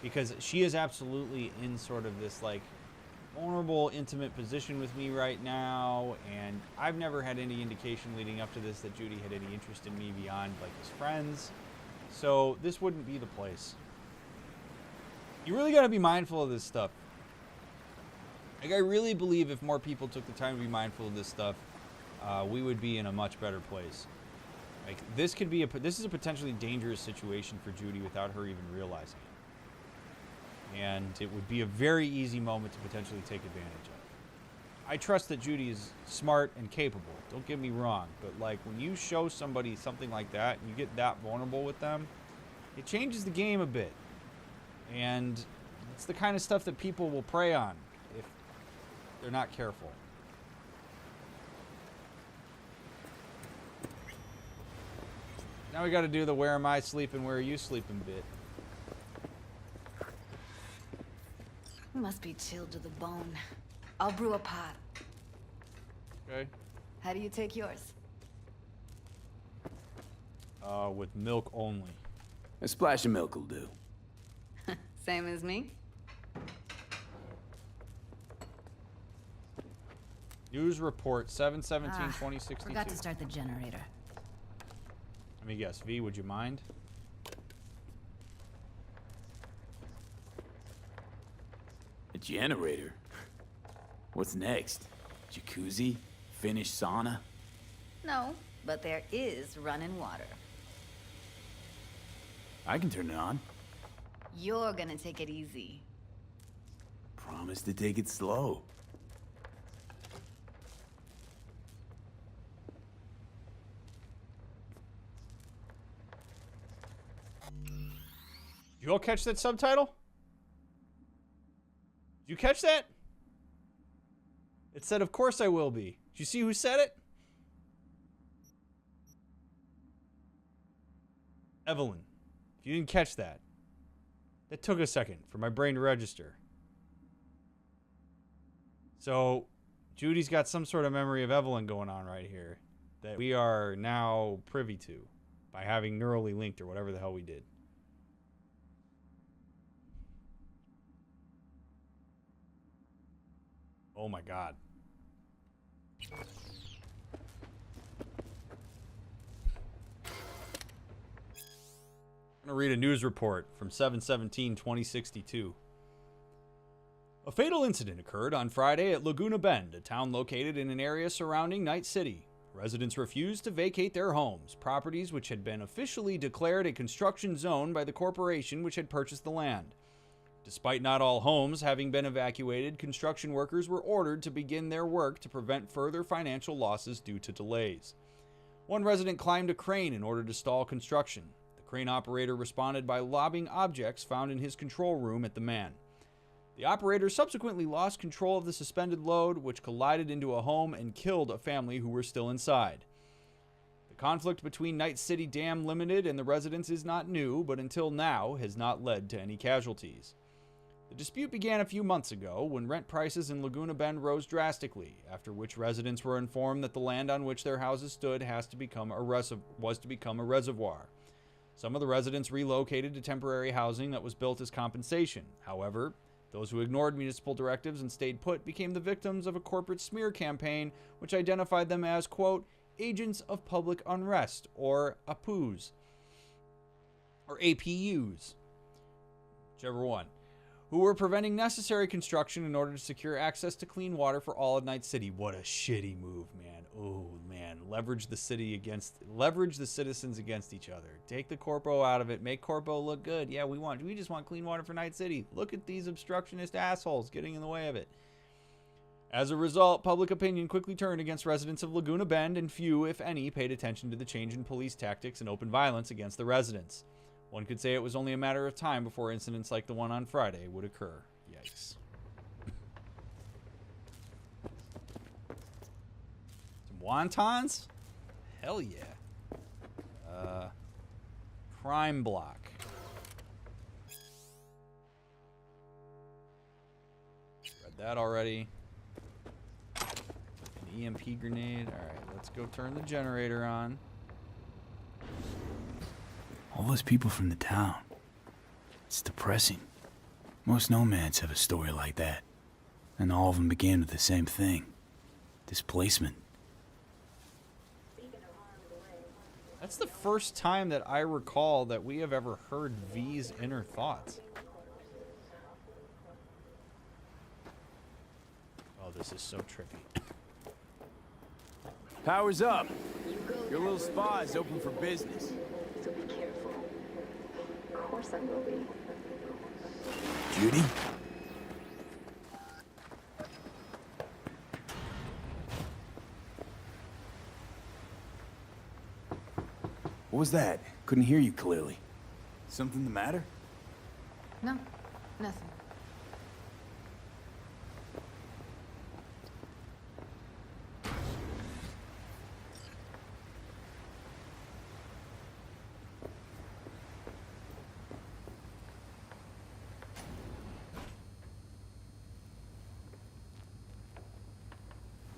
because she is absolutely in sort of this, like, vulnerable, intimate position with me right now, and I've never had any indication leading up to this that Judy had any interest in me beyond, like, as friends. So this wouldn't be the place. You really got to be mindful of this stuff. Like, I really believe if more people took the time to be mindful of this stuff, we would be in a much better place. Like, this is a potentially dangerous situation for Judy without her even realizing it. And it would be a very easy moment to potentially take advantage of. I trust that Judy is smart and capable, don't get me wrong, but, like, when you show somebody something like that and you get that vulnerable with them, it changes the game a bit. And it's the kind of stuff that people will prey on if they're not careful. Now we got to do the where am I sleeping, where are you sleeping bit. Must be chilled to the bone. I'll brew a pot. Okay. How do you take yours? With milk only. A splash of milk will do. Same as me? News report 7/17/2062. Forgot to start the generator. Let me guess. V, would you mind? A generator? What's next? Jacuzzi? Finnish sauna? No, but there is running water. I can turn it on. You're gonna take it easy. Promise to take it slow. You all catch that subtitle? Did you catch that? It said, of course I will be. Did you see who said it? Evelyn. If you didn't catch that, that took a second for my brain to register. So, Judy's got some sort of memory of Evelyn going on right here that we are now privy to by having neurally linked or whatever the hell we did. Oh my god. I'm going to read a news report from 7/17/2062. A fatal incident occurred on Friday at Laguna Bend, a town located in an area surrounding Night City. Residents refused to vacate their homes, properties which had been officially declared a construction zone by the corporation which had purchased the land. Despite not all homes having been evacuated, construction workers were ordered to begin their work to prevent further financial losses due to delays. One resident climbed a crane in order to stall construction. The crane operator responded by lobbing objects found in his control room at the man. The operator subsequently lost control of the suspended load, which collided into a home and killed a family who were still inside. The conflict between Night City Dam Limited and the residents is not new, but until now has not led to any casualties. The dispute began a few months ago when rent prices in Laguna Bend rose drastically, after which residents were informed that the land on which their houses stood was to become a reservoir. Some of the residents relocated to temporary housing that was built as compensation. However, those who ignored municipal directives and stayed put became the victims of a corporate smear campaign which identified them as, quote, agents of public unrest, or APUs, or APUs, whichever one, who were preventing necessary construction in order to secure access to clean water for all of Night City. What a shitty move, man. Oh, man. Leverage the citizens against each other. Take the corpo out of it. Make corpo look good. Yeah, we just want clean water for Night City. Look at these obstructionist assholes getting in the way of it. As a result, public opinion quickly turned against residents of Laguna Bend, and few, if any, paid attention to the change in police tactics and open violence against the residents. One could say it was only a matter of time before incidents like the one on Friday would occur. Yikes. Some wontons? Hell yeah. Crime block. Read that already. An EMP grenade. Alright, let's go turn the generator on. All those people from the town. It's depressing. Most nomads have a story like that. And all of them began with the same thing. Displacement. That's the first time that I recall that we have ever heard V's inner thoughts. Oh, this is so trippy. Power's up. Your little spa is open for business. So be careful. Of course I will be. Judy? What was that? Couldn't hear you clearly. Something the matter? No, nothing.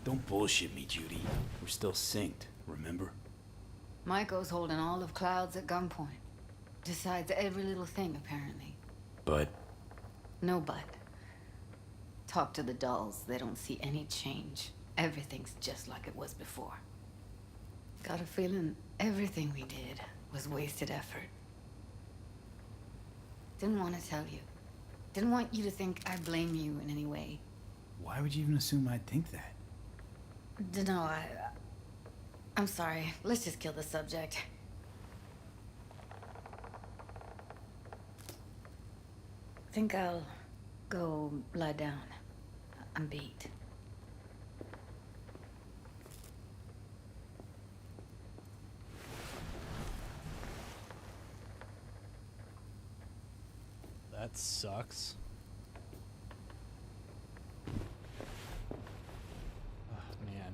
Don't bullshit me, Judy. We're still synced, remember? Michael's holding all of Clouds at gunpoint. Decides every little thing, apparently. But No but. Talk to the dolls. They don't see any change. Everything's just like it was before. Got a feeling everything we did was wasted effort. Didn't want to tell you. Didn't want you to think I blame you in any way. why would you even assume I'd think that? Dunno, I'm sorry. Let's just kill the subject. Think I'll go lie down. I'm beat. That sucks. Oh, man.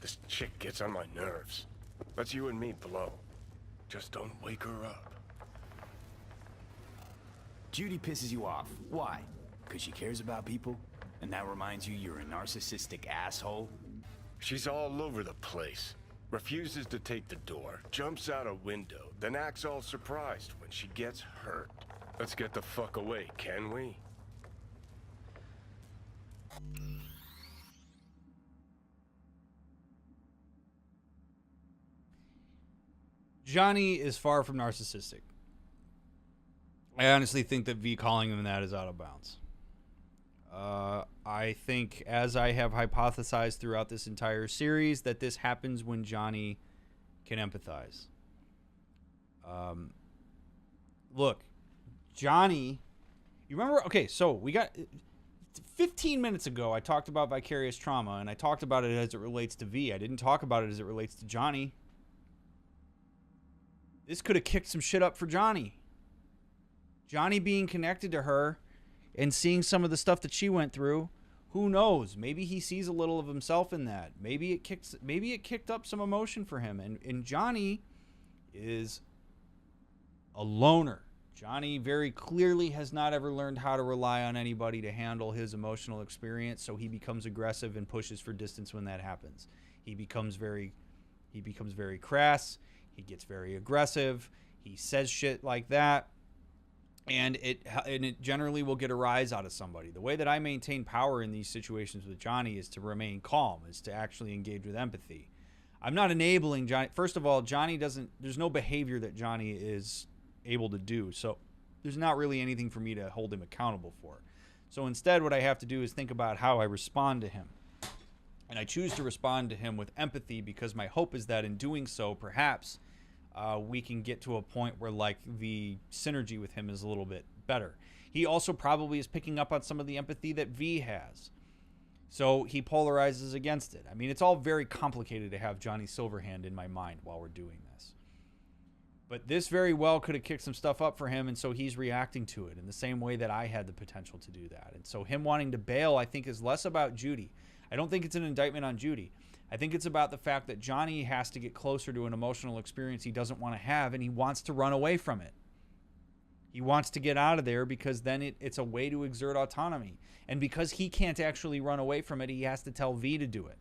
This chick gets on my nerves. Let's you and me blow. Just don't wake her up. Judy pisses you off. Why? Because she cares about people? And that reminds you you're a narcissistic asshole? She's all over the place. Refuses to take the door, jumps out a window, then acts all surprised when she gets hurt. Let's get the fuck away, can we? Johnny is far from narcissistic. I honestly think that V calling him that is out of bounds. I think, as I have hypothesized throughout this entire series, that this happens when Johnny can empathize. Look, Johnny, you remember? Okay, so we got 15 minutes ago, I talked about vicarious trauma, and I talked about it as it relates to V. I didn't talk about it as it relates to Johnny. This could have kicked some shit up for Johnny. Johnny being connected to her and seeing some of the stuff that she went through, who knows? Maybe he sees a little of himself in that. Maybe it kicked up some emotion for him. And Johnny is a loner. Johnny very clearly has not ever learned how to rely on anybody to handle his emotional experience, so he becomes aggressive and pushes for distance when that happens. He becomes very crass. He gets very aggressive. He says shit like that. And it generally will get a rise out of somebody. The way that I maintain power in these situations with Johnny is to remain calm, is to actually engage with empathy. I'm not enabling Johnny. First of all, there's no behavior that Johnny is able to do. So there's not really anything for me to hold him accountable for. So instead, what I have to do is think about how I respond to him. And I choose to respond to him with empathy because my hope is that in doing so, perhaps we can get to a point where like the synergy with him is a little bit better. He also probably is picking up on some of the empathy that V has. So he polarizes against it. I mean, it's all very complicated to have Johnny Silverhand in my mind while we're doing this. But this very well could have kicked some stuff up for him, and so he's reacting to it in the same way that I had the potential to do that. And so him wanting to bail, I think, is less about Judy. I don't think it's an indictment on Judy. I think it's about the fact that Johnny has to get closer to an emotional experience he doesn't want to have, and he wants to run away from it. He wants to get out of there because then it's a way to exert autonomy. And because he can't actually run away from it, he has to tell V to do it.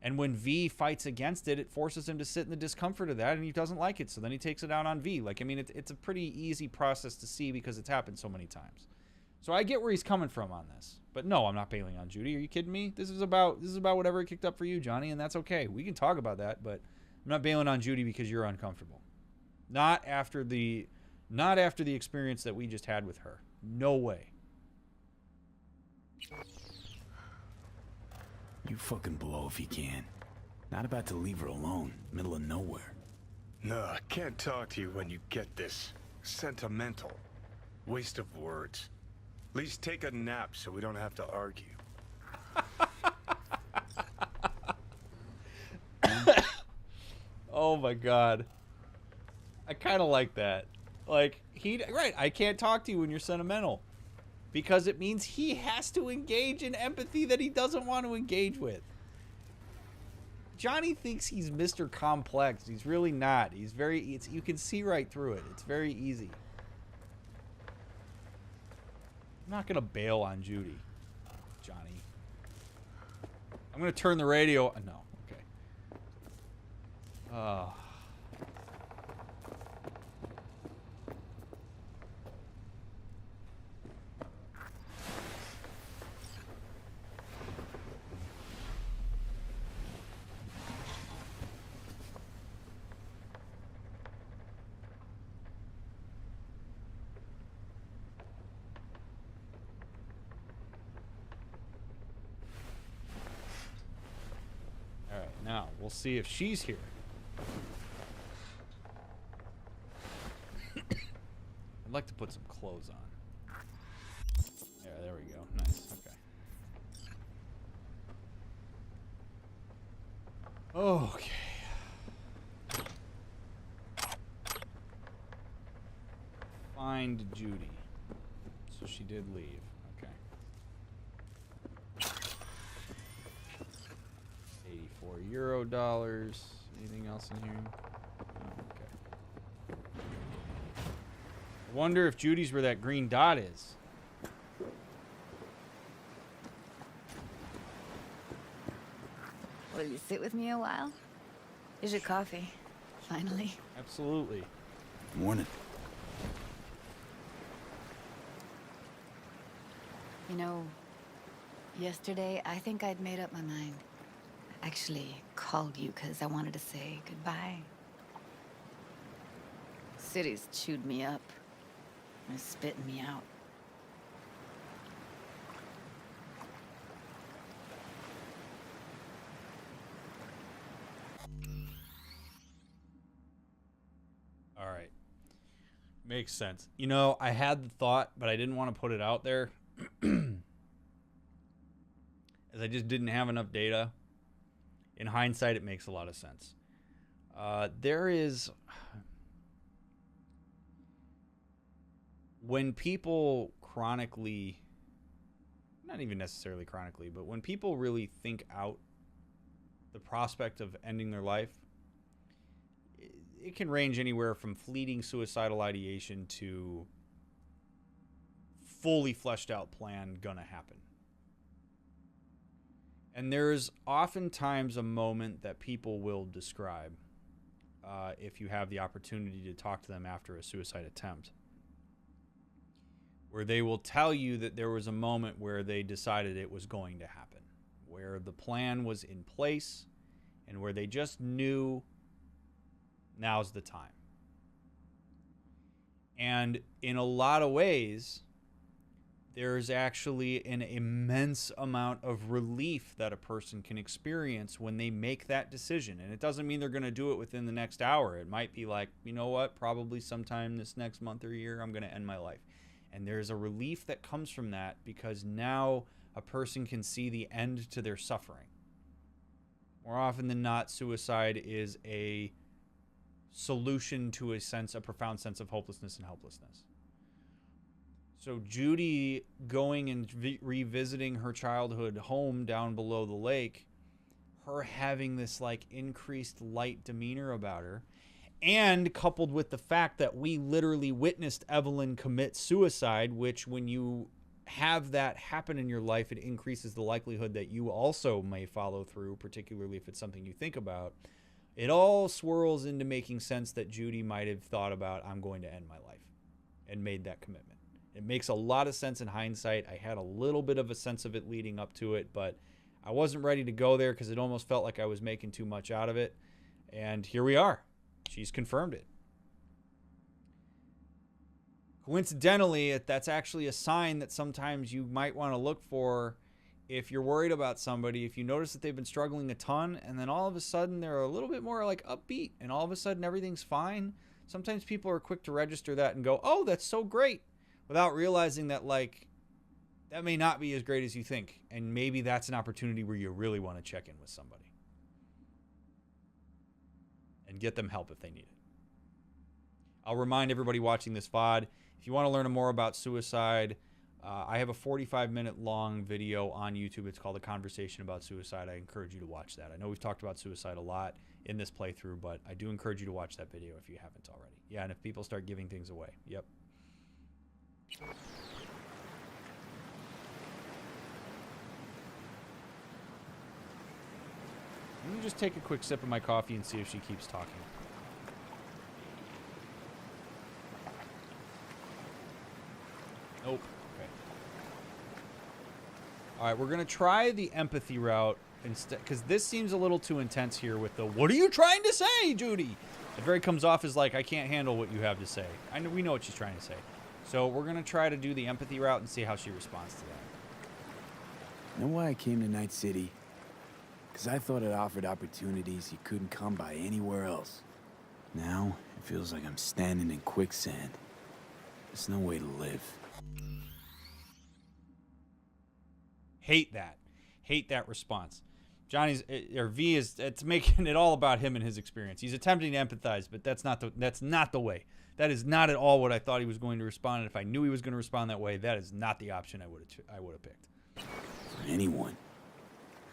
And when V fights against it, it forces him to sit in the discomfort of that, and he doesn't like it. So then he takes it out on V. Like, I mean, it's a pretty easy process to see because it's happened so many times. So I get where he's coming from on this. But no, I'm not bailing on Judy. Are you kidding me? This is about whatever it kicked up for you, Johnny, and that's okay. We can talk about that, but I'm not bailing on Judy because you're uncomfortable. Not after the experience that we just had with her. No way. You fucking blow if you can. Not about to leave her alone, middle of nowhere. No, I can't talk to you when you get this sentimental. Waste of words. At least take a nap so we don't have to argue. Oh my god. I kind of like that. Like, right, I can't talk to you when you're sentimental. Because it means he has to engage in empathy that he doesn't want to engage with. Johnny thinks he's Mr. Complex. He's really not. You can see right through it. It's very easy. I'm not going to bail on Judy, Johnny. I'm going to turn the radio... No, okay. Now, we'll see if she's here. I'd like to put some clothes on. Yeah, there we go. Nice. Okay. Okay. Find Judy. So she did leave. Okay. 84 euro dollars. Anything else in here? Oh, okay. I wonder if Judy's where that green dot is. Will you sit with me a while? Here's your coffee. Finally. Absolutely. Morning. You know, yesterday I think I'd made up my mind. I actually called you because I wanted to say goodbye. City's chewed me up. They're spitting me out. All right. Makes sense. You know, I had the thought, but I didn't want to put it out there. As I just didn't have enough data. In hindsight, it makes a lot of sense. There is... When people chronically... Not even necessarily chronically, but when people really think out the prospect of ending their life, it can range anywhere from fleeting suicidal ideation to fully fleshed out plan gonna happen. And there's oftentimes a moment that people will describe if you have the opportunity to talk to them after a suicide attempt, where they will tell you that there was a moment where they decided it was going to happen, where the plan was in place and where they just knew now's the time. And in a lot of ways, there's actually an immense amount of relief that a person can experience when they make that decision. And it doesn't mean they're going to do it within the next hour. It might be like, you know what, probably sometime this next month or year, I'm going to end my life. And there's a relief that comes from that because now a person can see the end to their suffering. More often than not, suicide is a solution to a profound sense of hopelessness and helplessness. So Judy going and revisiting her childhood home down below the lake, her having this like increased light demeanor about her, and coupled with the fact that we literally witnessed Evelyn commit suicide, which when you have that happen in your life, it increases the likelihood that you also may follow through, particularly if it's something you think about. It all swirls into making sense that Judy might have thought about, I'm going to end my life, and made that commitment. It makes a lot of sense in hindsight. I had a little bit of a sense of it leading up to it, but I wasn't ready to go there because it almost felt like I was making too much out of it. And here we are. She's confirmed it. Coincidentally, that's actually a sign that sometimes you might want to look for if you're worried about somebody, if you notice that they've been struggling a ton, and then all of a sudden they're a little bit more like upbeat, and all of a sudden everything's fine. Sometimes people are quick to register that and go, oh, that's so great, without realizing that, like, that may not be as great as you think. And maybe that's an opportunity where you really want to check in with somebody and get them help if they need it. I'll remind everybody watching this VOD, if you want to learn more about suicide, I have a 45-minute long video on YouTube. It's called A Conversation About Suicide. I encourage you to watch that. I know we've talked about suicide a lot in this playthrough, but I do encourage you to watch that video if you haven't already. Yeah, and if people start giving things away. Yep. Let me just take a quick sip of my coffee and see if she keeps talking. Nope. Okay. All right, we're going to try the empathy route instead, because this seems a little too intense here with the, what are you trying to say, Judy? It very comes off as like, I can't handle what you have to say. We know what she's trying to say. So we're going to try to do the empathy route and see how she responds to that. Know why I came to Night City? Because I thought it offered opportunities you couldn't come by anywhere else. Now, it feels like I'm standing in quicksand. There's no way to live. Hate that. Hate that response. Johnny's, or V is, it's making it all about him and his experience. He's attempting to empathize, but that's not the way. That is not at all what I thought he was going to respond. And if I knew he was going to respond that way, that is not the option I would have picked. For anyone.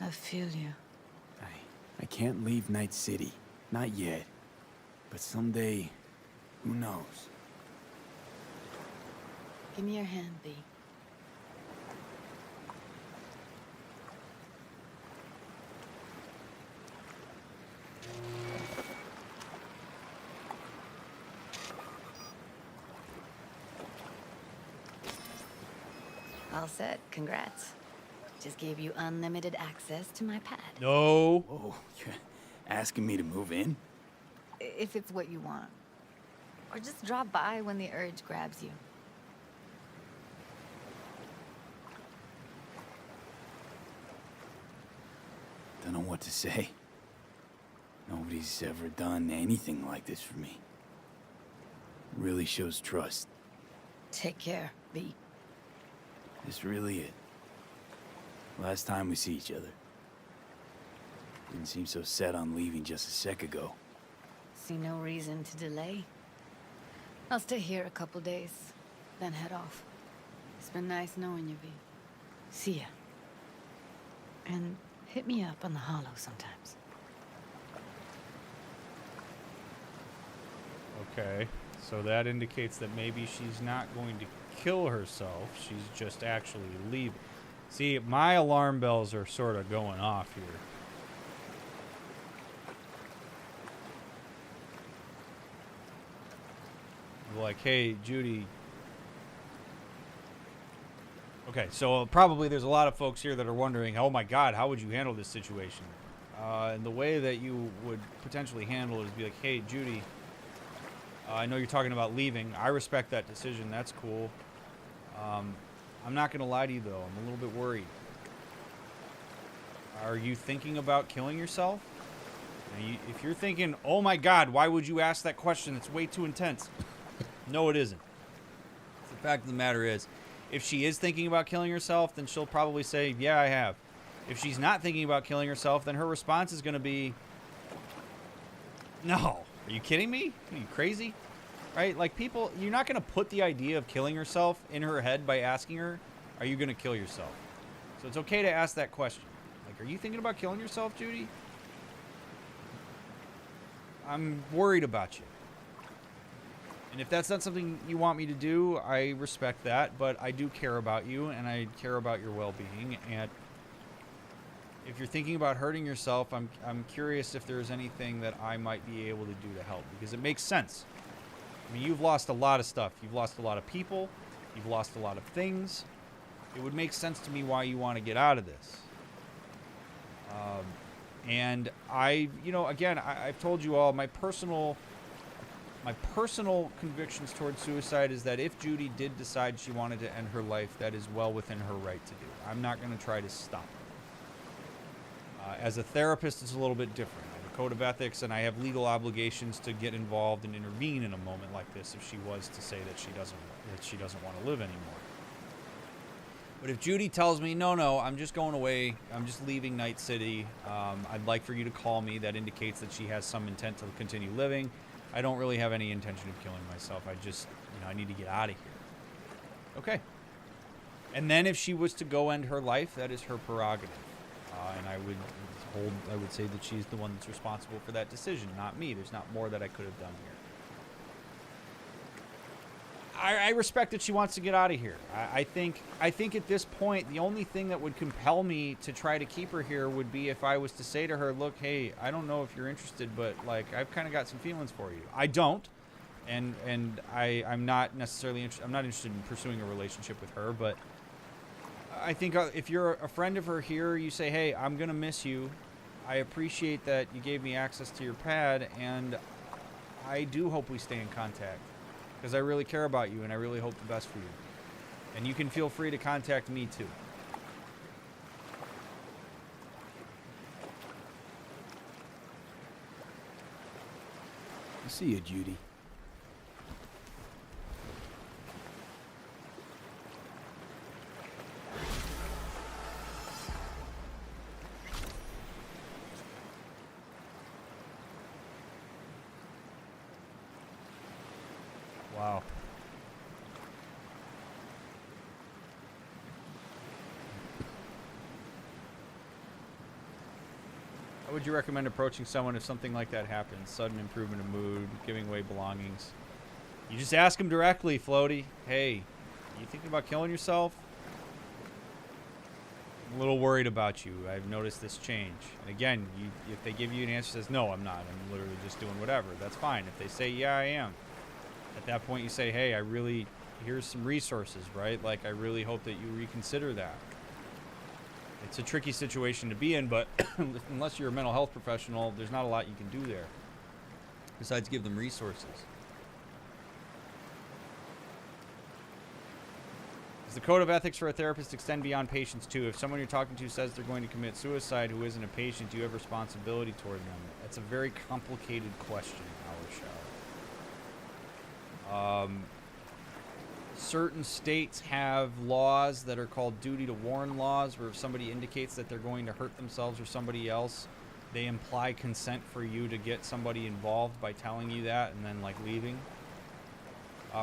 I feel you. I can't leave Night City. Not yet. But someday, who knows? Give me your hand, V. All set. Congrats. Just gave you unlimited access to my pad. No. Whoa, you're asking me to move in? If it's what you want. Or just drop by when the urge grabs you. Don't know what to say. Nobody's ever done anything like this for me. Really shows trust. Take care, V. This really it. Last time we see each other. Didn't seem so set on leaving just a sec ago. See no reason to delay. I'll stay here a couple days, then head off. It's been nice knowing you, V. See ya. And hit me up on the holo sometimes. Okay, so that indicates that maybe she's not going to kill herself. She's just actually leaving. See, my alarm bells are sort of going off here. Like, hey, Judy. Okay, so probably there's a lot of folks here that are wondering, oh my God, how would you handle this situation? And the way that you would potentially handle it is be like, hey, Judy, I know you're talking about leaving. I respect that decision. That's cool. I'm not going to lie to you, though. I'm a little bit worried. Are you thinking about killing yourself? Now, if you're thinking, oh my God, why would you ask that question? It's way too intense. No, it isn't. The fact of the matter is, if she is thinking about killing herself, then she'll probably say, yeah, I have. If she's not thinking about killing herself, then her response is going to be, no. Are you kidding me? Are you crazy? Right? Like, people, you're not going to put the idea of killing herself in her head by asking her, are you going to kill yourself? So it's okay to ask that question. Like, are you thinking about killing yourself, Judy? I'm worried about you. And if that's not something you want me to do, I respect that, but I do care about you, and I care about your well-being, and if you're thinking about hurting yourself, I'm curious if there's anything that I might be able to do to help, because it makes sense. I mean, you've lost a lot of stuff. You've lost a lot of people. You've lost a lot of things. It would make sense to me why you want to get out of this. And I've told you all, my personal convictions towards suicide is that if Judy did decide she wanted to end her life, that is well within her right to do. I'm not going to try to stop her. As a therapist, it's a little bit different. I have a code of ethics, and I have legal obligations to get involved and intervene in a moment like this if she was to say that she doesn't want to live anymore. But if Judy tells me, no, I'm just going away, I'm just leaving Night City, I'd like for you to call me, that indicates that she has some intent to continue living. I don't really have any intention of killing myself. I just, I need to get out of here. Okay. And then if she was to go end her life, that is her prerogative. And I would say that she's the one that's responsible for that decision, not me. There's not more that I could have done here. I respect that she wants to get out of here. I think at this point, the only thing that would compel me to try to keep her here would be if I was to say to her, look, hey, I don't know if you're interested, but like, I've kind of got some feelings for you. I don't. And I'm not necessarily interested. I'm not interested in pursuing a relationship with her, but I think if you're a friend of her here, you say, hey, I'm going to miss you. I appreciate that you gave me access to your pad, and I do hope we stay in contact. Because I really care about you, and I really hope the best for you. And you can feel free to contact me, too. I'll see you, Judy. Wow. How would you recommend approaching someone if something like that happens? Sudden improvement of mood, giving away belongings. You just ask them directly, Floaty. Hey, you thinking about killing yourself? I'm a little worried about you. I've noticed this change. And again, if they give you an answer that says, no, I'm not. I'm literally just doing whatever. That's fine. If they say, yeah, I am. At that point, you say, hey, I really here's some resources, right? Like, I really hope that you reconsider that. It's a tricky situation to be in, but unless you're a mental health professional, there's not a lot you can do there besides give them resources. Does the code of ethics for a therapist extend beyond patients too? If someone you're talking to says they're going to commit suicide who isn't a patient, do you have responsibility toward them? That's a very complicated question, Howard. Certain states have laws that are called duty to warn laws, where if somebody indicates that they're going to hurt themselves or somebody else, they imply consent for you to get somebody involved by telling you that and then, like, leaving.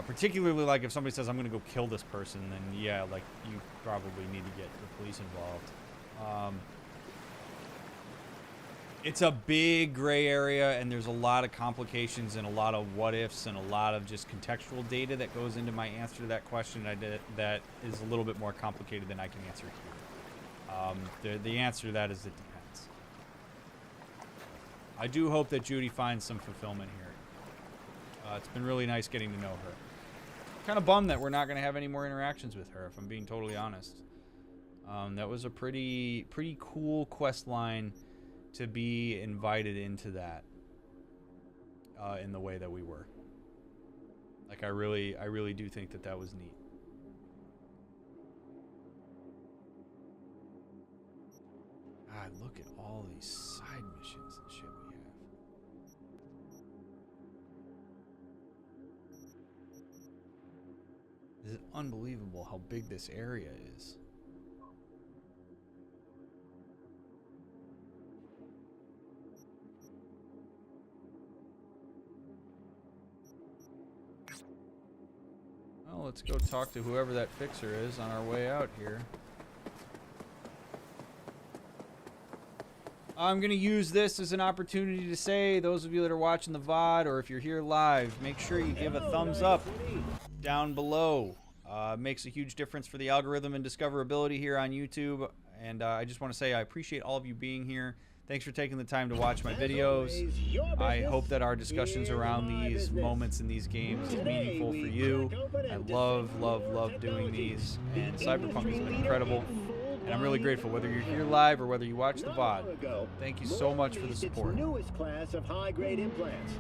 Particularly, like, if somebody says, I'm going to go kill this person, then, yeah, like, you probably need to get the police involved. It's a big gray area, and there's a lot of complications and a lot of what-ifs and a lot of just contextual data that goes into my answer to that question that is a little bit more complicated than I can answer here. The answer to that is it depends. I do hope that Judy finds some fulfillment here. It's been really nice getting to know her. Kind of bummed that we're not going to have any more interactions with her, if I'm being totally honest. That was a pretty cool quest line to be invited into that in the way that we were. Like, I really do think that that was neat. God, look at all these side missions and shit we have. This is unbelievable how big this area is. Well, let's go talk to whoever that fixer is on our way out here. I'm going to use this as an opportunity to say, those of you that are watching the VOD, or if you're here live, make sure you give a thumbs up down below. Makes a huge difference for the algorithm and discoverability here on YouTube. And I just want to say I appreciate all of you being here. Thanks for taking the time to watch my videos. I hope that our discussions around these moments in these games is meaningful for you. I love doing these, and Cyberpunk has been incredible. And I'm really grateful, whether you're here live or whether you watch the VOD. Thank you so much for the support. Newest class of high-grade implants: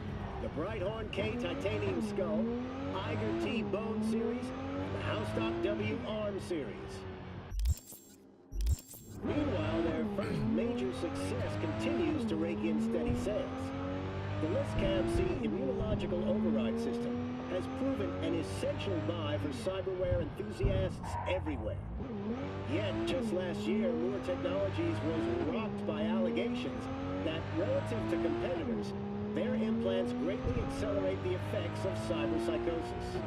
the Brighthorn K Titanium Skull, Iger T Bone Series, and the Houstock W Arm Series. Meanwhile, their first major success continues to rake in steady sales. The ListCam C immunological override system has proven an essential buy for cyberware enthusiasts everywhere. Yet, just last year, Moore Technologies was rocked by allegations that, relative to competitors, their implants greatly accelerate the effects of cyberpsychosis.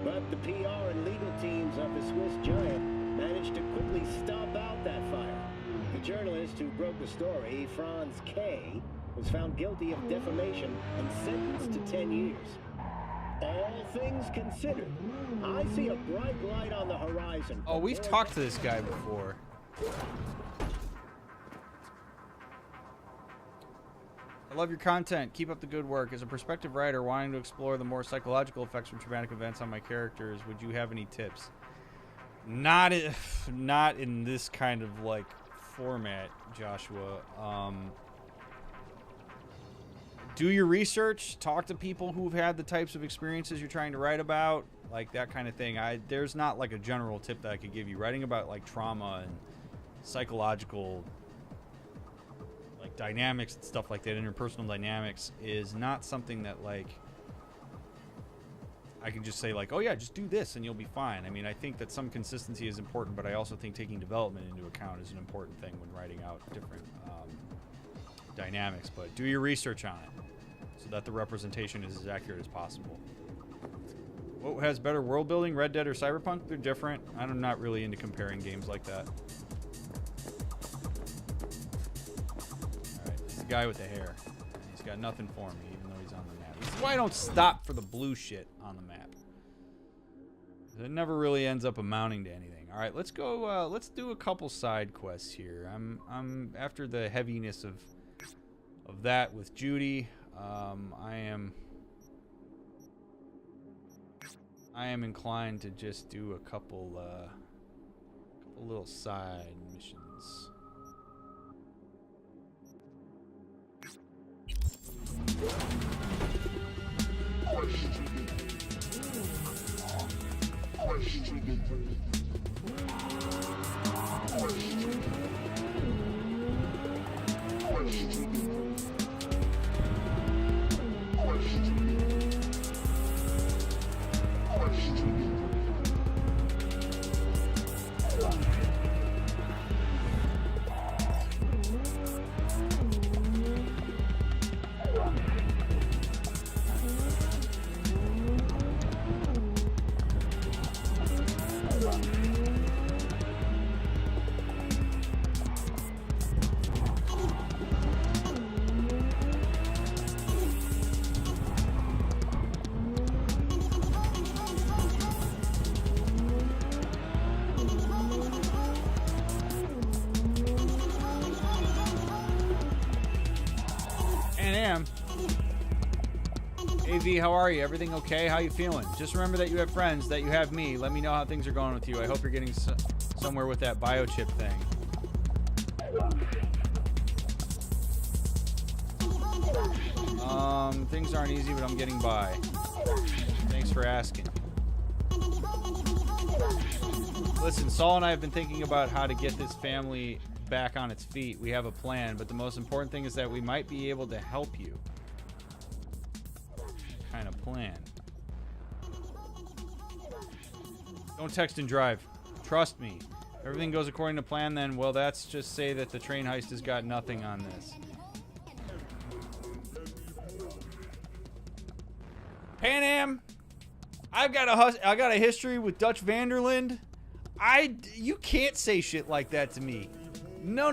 But the PR and legal teams of the Swiss giant managed to quickly stomp out that fire. The journalist who broke the story, Franz K., was found guilty of defamation and sentenced to 10 years. All things considered, I see a bright light on the horizon. Oh, we've talked to this guy before. I love your content. Keep up the good work. As a prospective writer wanting to explore the more psychological effects from traumatic events on my characters, would you have any tips? Not in this kind of, like, format, Joshua. Do your research. Talk to people who've had the types of experiences you're trying to write about, like that kind of thing. There's not like a general tip that I could give you. Writing about like trauma and psychological like dynamics and stuff like that, interpersonal dynamics, is not something that like I can just say like, oh yeah, just do this and you'll be fine. I mean, I think that some consistency is important, but I also think taking development into account is an important thing when writing out different dynamics. But do your research on it so that the representation is as accurate as possible. What has better world building, Red Dead or Cyberpunk? They're different. I'm not really into comparing games like that. Alright, it's the guy with the hair. He's got nothing for me, even though he's on the map. This is why I don't stop for the blue shit on the map. It never really ends up amounting to anything. Alright, let's go, let's do a couple side quests here. I'm after the heaviness of that with Judy. I am I am inclined to just do a couple little side missions. AV, how are you? Everything okay? How you feeling? Just remember that you have friends, that you have me. Let me know how things are going with you. I hope you're getting somewhere with that biochip thing. Things aren't easy, but I'm getting by. Thanks for asking. Listen, Saul and I have been thinking about how to get this family back on its feet. We have a plan, but the most important thing is that we might be able to help you. Kind of plan. Don't text and drive. Trust me. If everything goes according to plan, then, well, that's just say that the train heist has got nothing on this. Pan Am, I got a history with Dutch Vanderland. You can't say shit like that to me. No.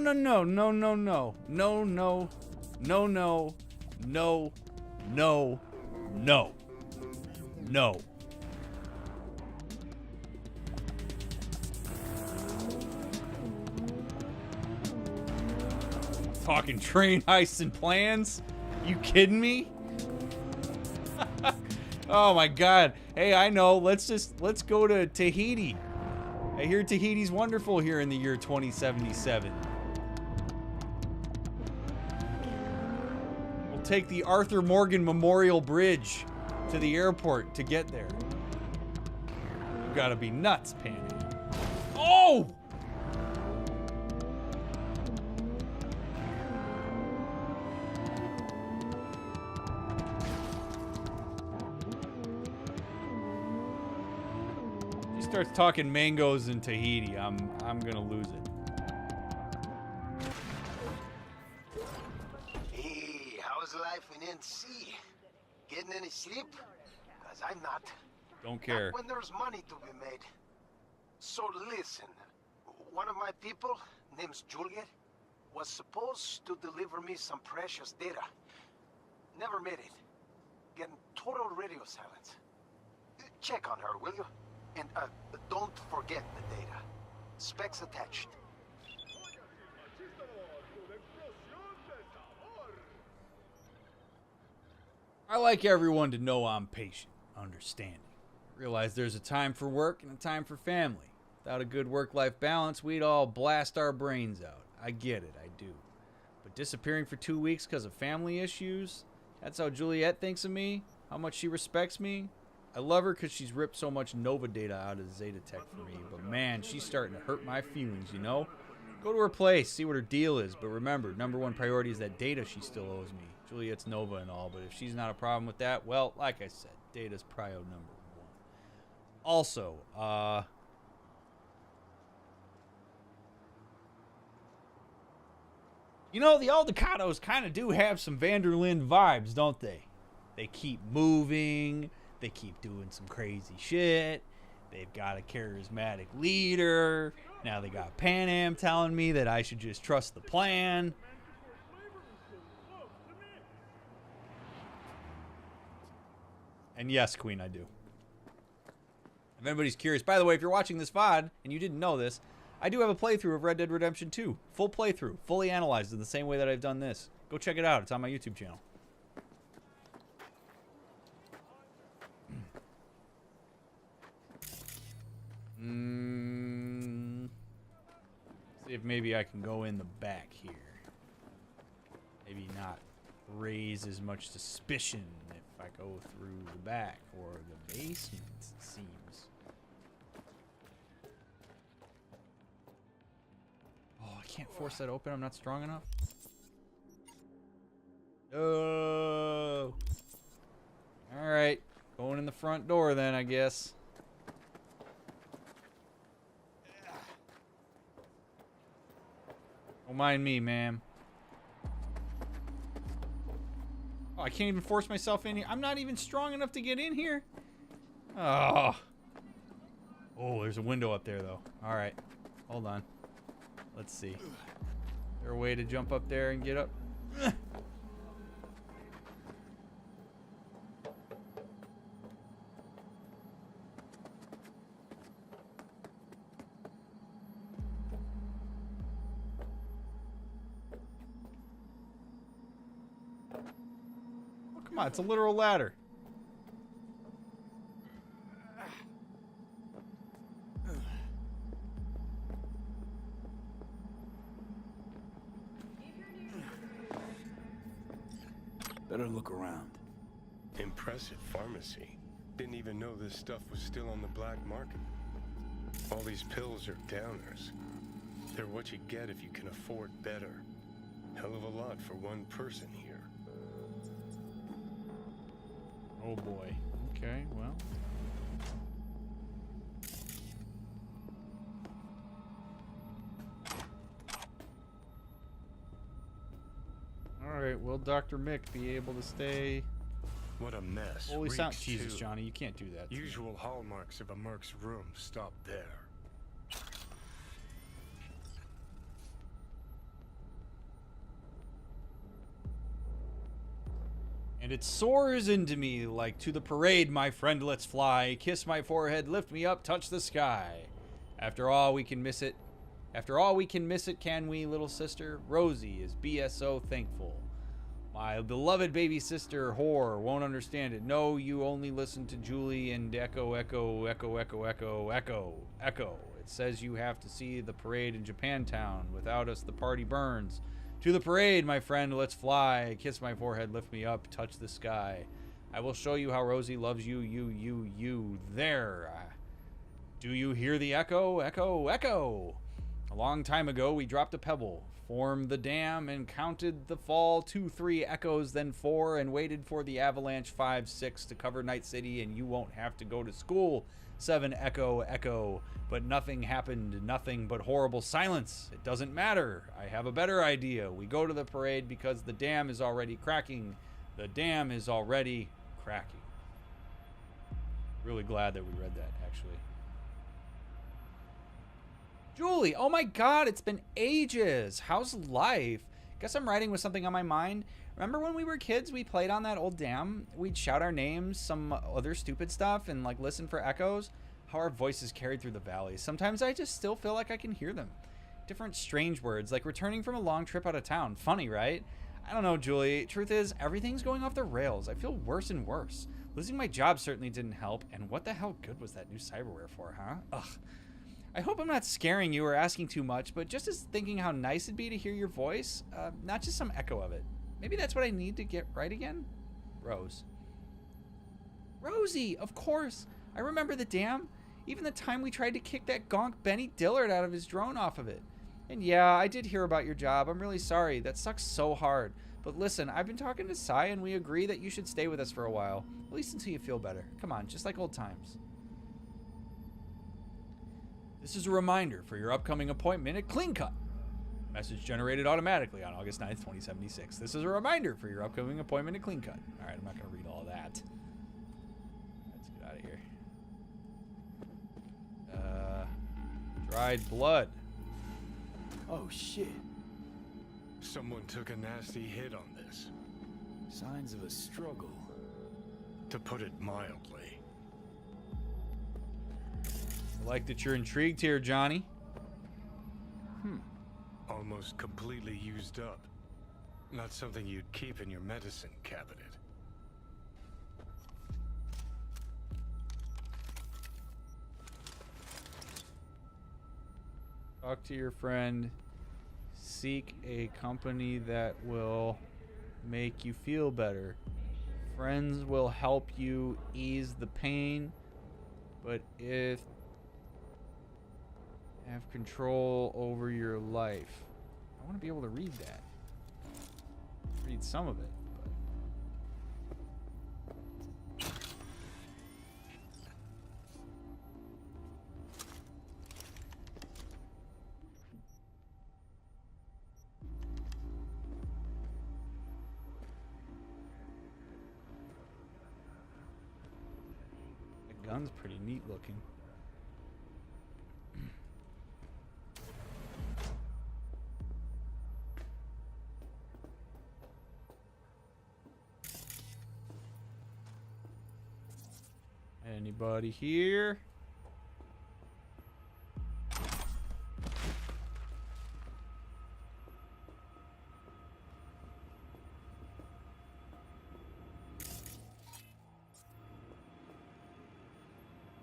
Talking train heists and plans? You kidding me? Oh my god. Hey, I know. Let's go to Tahiti. I hear Tahiti's wonderful here in the year 2077. We'll take the Arthur Morgan Memorial Bridge to the airport to get there. You gotta be nuts, Pan Am. Oh! Starts talking mangoes in Tahiti, I'm gonna lose it. Hey, how's life in NC? Getting any sleep? Cause I'm not. Don't care. Not when there's money to be made. So listen, one of my people, name's Juliet, was supposed to deliver me some precious data. Never made it. Getting total radio silence. Check on her, will you? And don't forget the data. Specs attached. I like everyone to know I'm patient, understanding. Realize there's a time for work and a time for family. Without a good work-life balance, we'd all blast our brains out. I get it, I do. But disappearing for 2 weeks because of family issues? That's how Juliet thinks of me? How much she respects me? I love her because she's ripped so much Nova data out of Zeta Tech for me, but man, she's starting to hurt my feelings, you know? Go to her place, see what her deal is, but remember, #1 priority is that data she still owes me. Juliet's Nova and all, but if she's not a problem with that, well, like I said, data's prio #1. Also, you know, the Aldecados kind of do have some Vanderlyn vibes, don't they? They keep moving. They keep doing some crazy shit. They've got a charismatic leader. Now they got Pan Am telling me that I should just trust the plan. And yes, Queen, I do. If anybody's curious, by the way, if you're watching this VOD and you didn't know this, I do have a playthrough of Red Dead Redemption 2. Full playthrough, fully analyzed in the same way that I've done this. Go check it out. It's on my YouTube channel. See if maybe I can go in the back here. Maybe not raise as much suspicion if I go through the back or the basement, it seems. Oh, I can't force that open. I'm not strong enough. Oh. All right. Going in the front door then, I guess. Don't mind me, ma'am. Oh, I can't even force myself in here. I'm not even strong enough to get in here. Oh. Oh, there's a window up there, though. All right. Hold on. Let's see. Is there a way to jump up there and get up? Come on, it's a literal ladder. Better look around. Impressive pharmacy. Didn't even know this stuff was still on the black market. All these pills are downers. They're what you get if you can afford better. Hell of a lot for one person here. Oh boy. Okay, well. Alright, will Dr. Mick be able to stay? What a mess. Holy sound. Reeks, Jesus, too. Johnny, you can't do that. Usual hallmarks of a merc's room stop there. And it soars into me like to the parade, my friend, let's fly. Kiss my forehead, lift me up, touch the sky. After all, we can miss it. After all, we can miss it, can we, little sister? Rosie is BSO thankful. My beloved baby sister, whore, won't understand it. No, you only listen to Julie and echo, echo, echo, echo, echo, echo, echo. It says you have to see the parade in Japantown. Without us, the party burns. To the parade, my friend, let's fly. Kiss my forehead, lift me up, touch the sky. I will show you how Rosie loves you, you. There. Do you hear the echo? Echo, echo. A long time ago, we dropped a pebble, formed the dam, and counted the fall 2, 3 echoes, then 4, and waited for the avalanche 5, 6 to cover Night City, and you won't have to go to school. 7, echo, echo. But nothing happened, nothing but horrible silence. It doesn't matter. I have a better idea. We go to the parade because the dam is already cracking. The dam is already cracking. Really glad that we read that, actually. Julie, oh my god, it's been ages. How's life? Guess I'm writing with something on my mind. Remember when we were kids, we played on that old dam? We'd shout our names, some other stupid stuff, and like listen for echoes. How our voices carried through the valleys. Sometimes I just still feel like I can hear them. Different strange words, like returning from a long trip out of town. Funny, right? I don't know, Julie. Truth is, everything's going off the rails. I feel worse and worse. Losing my job certainly didn't help, and what the hell good was that new cyberware for, huh? Ugh. I hope I'm not scaring you or asking too much, but just as thinking how nice it'd be to hear your voice, not just some echo of it. Maybe that's what I need to get right again? Rose. Rosie, of course. I remember the dam. Even the time we tried to kick that gonk Benny Dillard out of his drone off of it. And yeah, I did hear about your job. I'm really sorry. That sucks so hard. But listen, I've been talking to Cy and we agree that you should stay with us for a while. At least until you feel better. Come on, just like old times. This is a reminder for your upcoming appointment at Clean Cut. Message generated automatically on August 9th, 2076. This is a reminder for your upcoming appointment at Clean Cut. All right, I'm not going to read all that. Let's get out of here. Dried blood. Oh, shit. Someone took a nasty hit on this. Signs of a struggle. To put it mildly. I like that you're intrigued here, Johnny. Almost completely used up. Not something you'd keep in your medicine cabinet. Talk to your friend. Seek a company that will make you feel better. Friends will help you ease the pain, but if have control over your life. I want to be able to read that. Read some of it. The gun's pretty neat looking. Anybody here?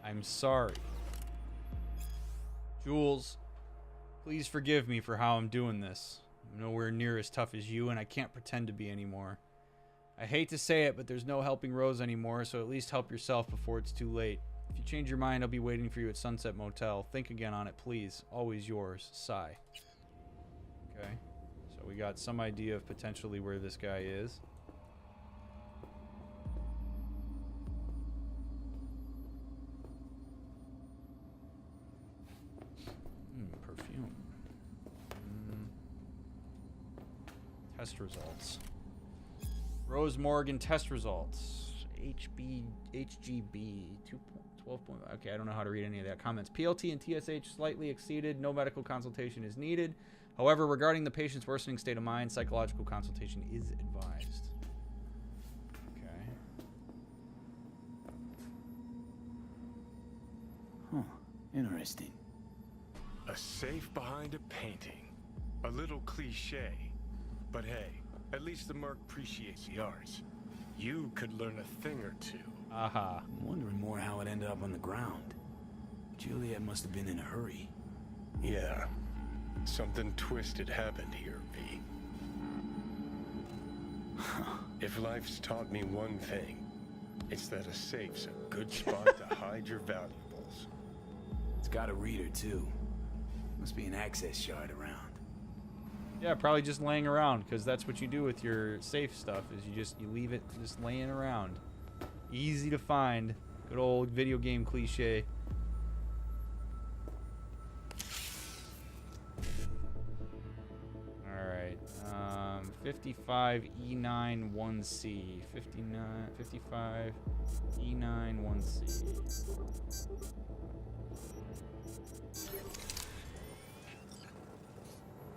I'm sorry. Jules, please forgive me for how I'm doing this. I'm nowhere near as tough as you, and I can't pretend to be anymore. I hate to say it, but there's no helping Rose anymore, so at least help yourself before it's too late. If you change your mind, I'll be waiting for you at Sunset Motel. Think again on it, please. Always yours, Sigh. Okay, so we got some idea of potentially where this guy is. Perfume. Test results. Rose Morgan test results. HGB 2.12. Okay, I don't know how to read any of that. Comments. PLT and TSH slightly exceeded. No medical consultation is needed. However, regarding the patient's worsening state of mind, psychological consultation is advised. Okay. Huh. Interesting. A safe behind a painting. A little cliche. But hey, at least the Merc appreciates the arts. You could learn a thing or two. Aha. I'm wondering more how it ended up on the ground. Juliet must have been in a hurry. Yeah. Something twisted happened here, V. If life's taught me one thing, it's that a safe's a good spot to hide your valuables. It's got a reader, too. Must be an access shard around. Yeah, probably just laying around, because that's what you do with your safe stuff, is you leave it just laying around. Easy to find. Good old video game cliche. Alright. 55 E9 1C. 55 E9 1C.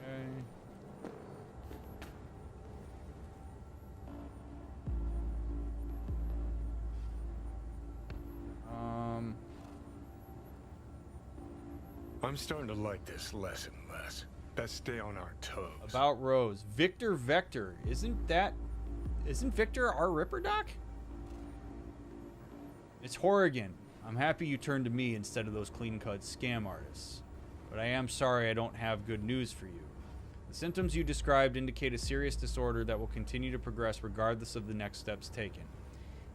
Okay. I'm starting to like this less and less. Best stay on our toes. About Rose. Victor Vector. Isn't Victor our Ripper Doc? It's Horrigan. I'm happy you turned to me instead of those clean-cut scam artists. But I am sorry I don't have good news for you. The symptoms you described indicate a serious disorder that will continue to progress regardless of the next steps taken.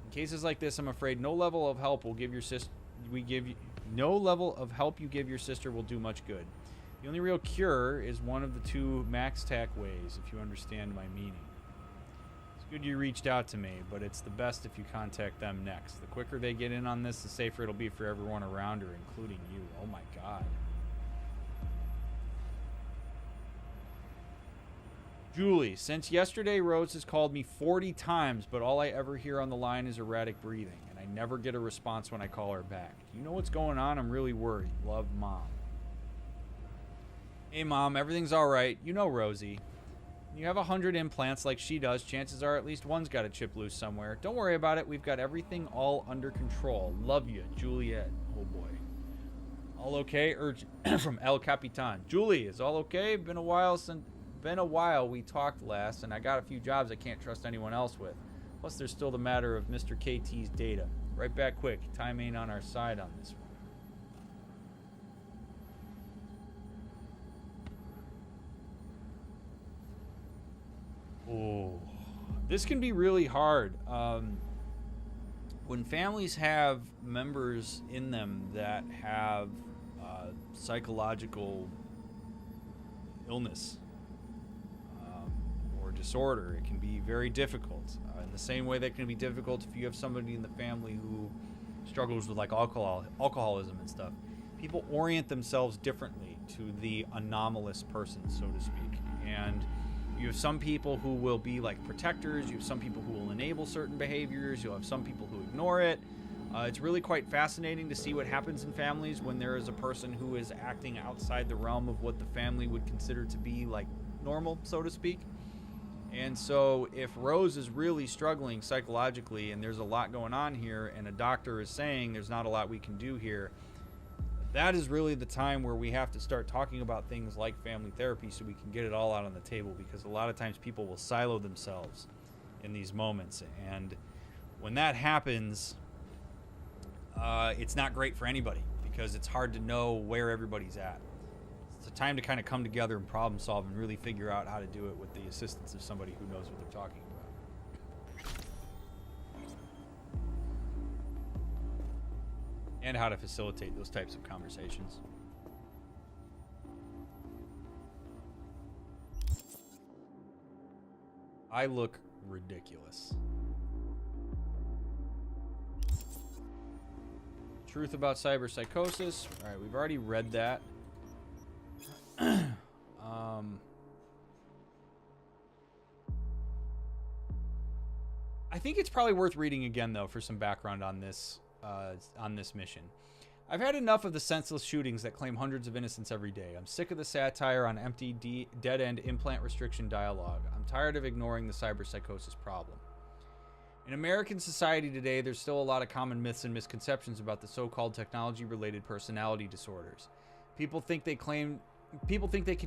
In cases like this, I'm afraid no level of help will give your sister no level of help you give your sister will do much good. The only real cure is one of the two max tac ways, if you understand my meaning. It's good you reached out to me, but it's the best if you contact them next. The quicker they get in on this, the safer it'll be for everyone around her, including you. Oh my god. Julie, since yesterday, Rose has called me 40 times, but all I ever hear on the line is erratic breathing, and I never get a response when I call her back. Do you know what's going on? I'm really worried. Love, Mom. Hey, Mom, everything's all right. You know Rosie. When you have 100 implants like she does, chances are at least one's got a chip loose somewhere. Don't worry about it. We've got everything all under control. Love you, Juliet. Oh, boy. All okay? Urgent. From El Capitan. Julie, is all okay? Been a while we talked last, and I got a few jobs I can't trust anyone else with. Plus, there's still the matter of Mr. KT's data. Right back quick. Time ain't on our side on this one. Oh, this can be really hard. When families have members in them that have psychological illness or disorder, it can be very difficult. In the same way that it can be difficult if you have somebody in the family who struggles with like alcoholism and stuff. People orient themselves differently to the anomalous person, so to speak. And you have some people who will be like protectors. You have some people who will enable certain behaviors. You'll have some people who ignore it. It's really quite fascinating to see what happens in families when there is a person who is acting outside the realm of what the family would consider to be like normal, so to speak. And so if Rose is really struggling psychologically and there's a lot going on here and a doctor is saying there's not a lot we can do here, that is really the time where we have to start talking about things like family therapy so we can get it all out on the table, because a lot of times people will silo themselves in these moments. And when that happens, it's not great for anybody because it's hard to know where everybody's at. It's a time to kind of come together and problem solve and really figure out how to do it with the assistance of somebody who knows what they're talking about. And how to facilitate those types of conversations. I look ridiculous. Truth about cyberpsychosis. All right, we've already read that. I think it's probably worth reading again, though, for some background on this mission. I've had enough of the senseless shootings that claim hundreds of innocents every day. I'm sick of the satire on empty, dead-end implant restriction dialogue. I'm tired of ignoring the cyberpsychosis problem. In American society today, there's still a lot of common myths and misconceptions about the so-called technology-related personality disorders. People think they can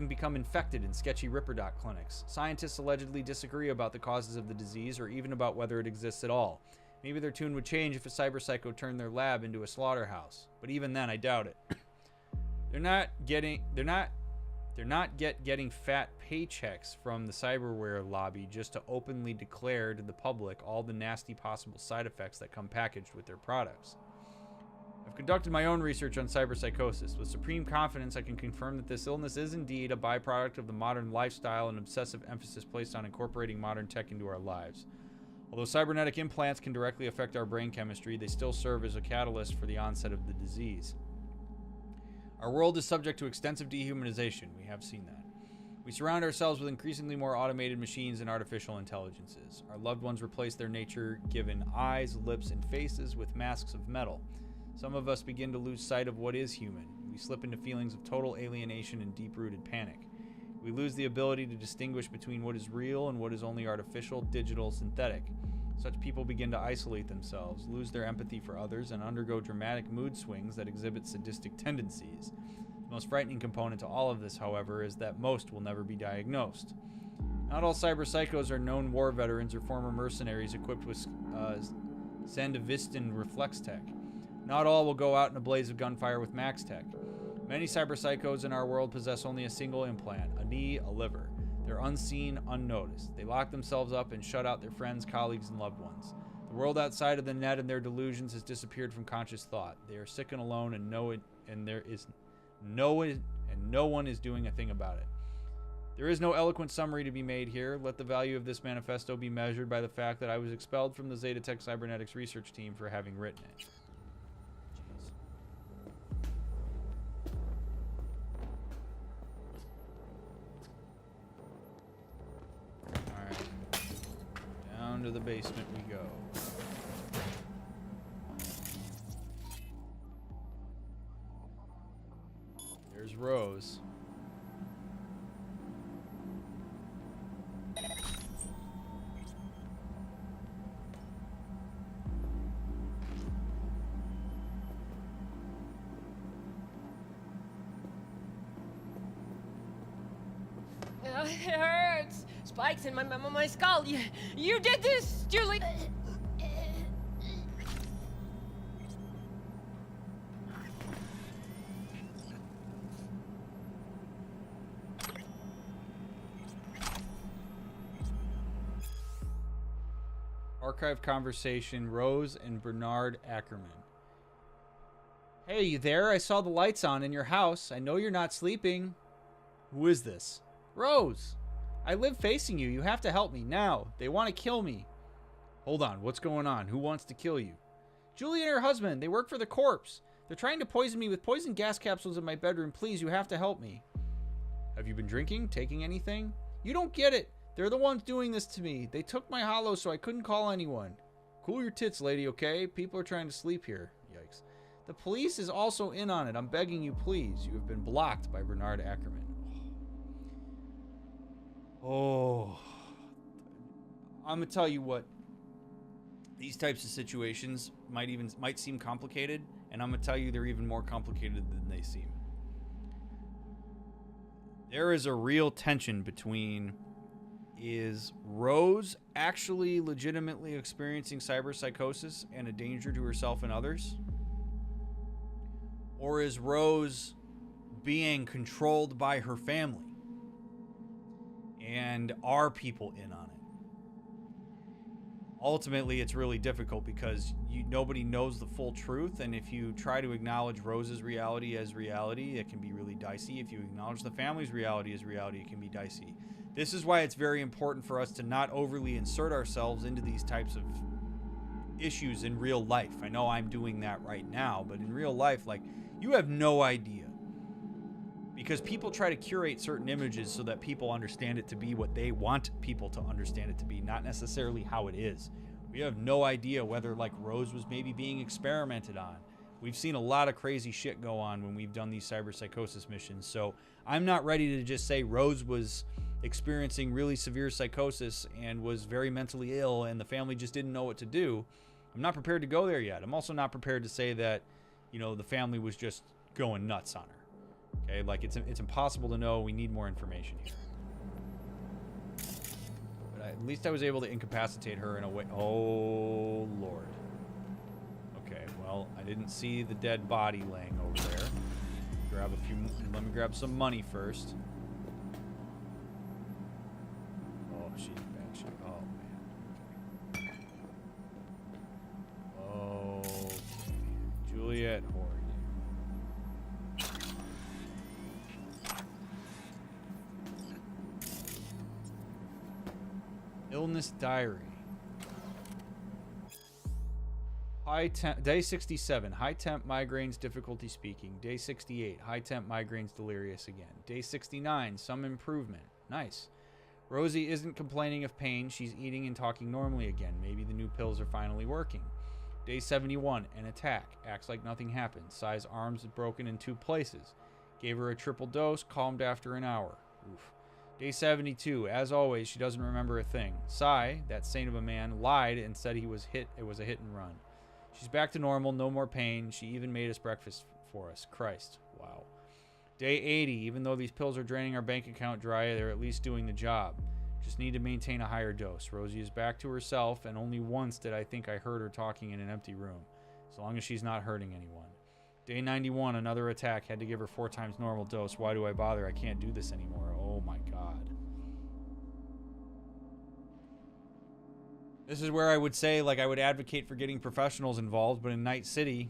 become infected in sketchy Ripperdoc clinics. Scientists allegedly disagree about the causes of the disease or even about whether it exists at all. Maybe their tune would change if a cyberpsycho turned their lab into a slaughterhouse, but even then, I doubt it. They're not getting fat paychecks from the cyberware lobby just to openly declare to the public all the nasty possible side effects that come packaged with their products. I've conducted my own research on cyberpsychosis. With supreme confidence, I can confirm that this illness is indeed a byproduct of the modern lifestyle and obsessive emphasis placed on incorporating modern tech into our lives. Although cybernetic implants can directly affect our brain chemistry, they still serve as a catalyst for the onset of the disease. Our world is subject to extensive dehumanization. We have seen that. We surround ourselves with increasingly more automated machines and artificial intelligences. Our loved ones replace their nature-given eyes, lips, and faces with masks of metal. Some of us begin to lose sight of what is human. We slip into feelings of total alienation and deep-rooted panic. We lose the ability to distinguish between what is real and what is only artificial, digital, synthetic. Such people begin to isolate themselves, lose their empathy for others, and undergo dramatic mood swings that exhibit sadistic tendencies. The most frightening component to all of this, however, is that most will never be diagnosed. Not all cyberpsychos are known war veterans or former mercenaries equipped with Sandevistan reflex tech. Not all will go out in a blaze of gunfire with max tech. Many cyberpsychos in our world possess only a single implant, a knee, a liver. They're unseen, unnoticed. They lock themselves up and shut out their friends, colleagues, and loved ones. The world outside of the net and their delusions has disappeared from conscious thought. They are sick and alone, and no one is doing a thing about it. There is no eloquent summary to be made here. Let the value of this manifesto be measured by the fact that I was expelled from the Zetatech Cybernetics research team for having written it. Down to the basement we go. There's Rose. It hurts. Spikes in my skull. You did this, Julie. Archive conversation, Rose and Bernard Ackerman. Hey, you there? I saw the lights on in your house. I know you're not sleeping. Who is this? Rose. I live facing you. You have to help me now. They want to kill me. Hold on. What's going on? Who wants to kill you? Juliet and her husband. They work for the corpse. They're trying to poison me with poison gas capsules in my bedroom. Please, you have to help me. Have you been drinking? Taking anything? You don't get it. They're the ones doing this to me. They took my hollow so I couldn't call anyone. Cool your tits, lady, okay? People are trying to sleep here. Yikes. The police is also in on it. I'm begging you, please. You have been blocked by Bernard Ackerman. Oh. I'm going to tell you what. These types of situations might seem complicated, and I'm going to tell you they're even more complicated than they seem. There is a real tension between, is Rose actually legitimately experiencing cyberpsychosis and a danger to herself and others? Or is Rose being controlled by her family? And are people in on it? Ultimately, it's really difficult because nobody knows the full truth, and if you try to acknowledge Rose's reality as reality, it can be really dicey. If you acknowledge the family's reality as reality, it can be dicey. This is why it's very important for us to not overly insert ourselves into these types of issues in real life. I know I'm doing that right now, but in real life, like, you have no idea. Because people try to curate certain images so that people understand it to be what they want people to understand it to be, not necessarily how it is. We have no idea whether, like, Rose was maybe being experimented on. We've seen a lot of crazy shit go on when we've done these cyberpsychosis missions, so I'm not ready to just say Rose was experiencing really severe psychosis and was very mentally ill and the family just didn't know what to do. I'm not prepared to go there yet. I'm also not prepared to say that, you know, the family was just going nuts on her. Okay, like, it's impossible to know. We need more information here. But at least I was able to incapacitate her in a way. Oh, Lord. Okay, well, I didn't see the dead body laying over there. Let me grab some money first. Oh, she's in bad shape. Oh, man. Oh, Juliet Horde. Illness diary. High temp, day 67, high temp migraines, difficulty speaking. Day 68, high temp migraines, delirious again. Day 69, some improvement. Nice. Rosie isn't complaining of pain. She's eating and talking normally again. Maybe the new pills are finally working. Day 71, an attack. Acts like nothing happened. Sai's arms is broken in 2 places. Gave her a triple dose, calmed after an hour. Oof. Day 72, as always, she doesn't remember a thing. Sai, that saint of a man, lied and said it was a hit and run. She's back to normal, no more pain. She even made us breakfast for us. Christ. Wow. Day 80, even though these pills are draining our bank account dry, they're at least doing the job. Just need to maintain a higher dose. Rosie is back to herself, and only once did I think I heard her talking in an empty room. As long as she's not hurting anyone. Day 91, another attack. Had to give her 4 times normal dose. Why do I bother? I can't do this anymore. Oh my god. This is where I would say, like, I would advocate for getting professionals involved, but in Night City,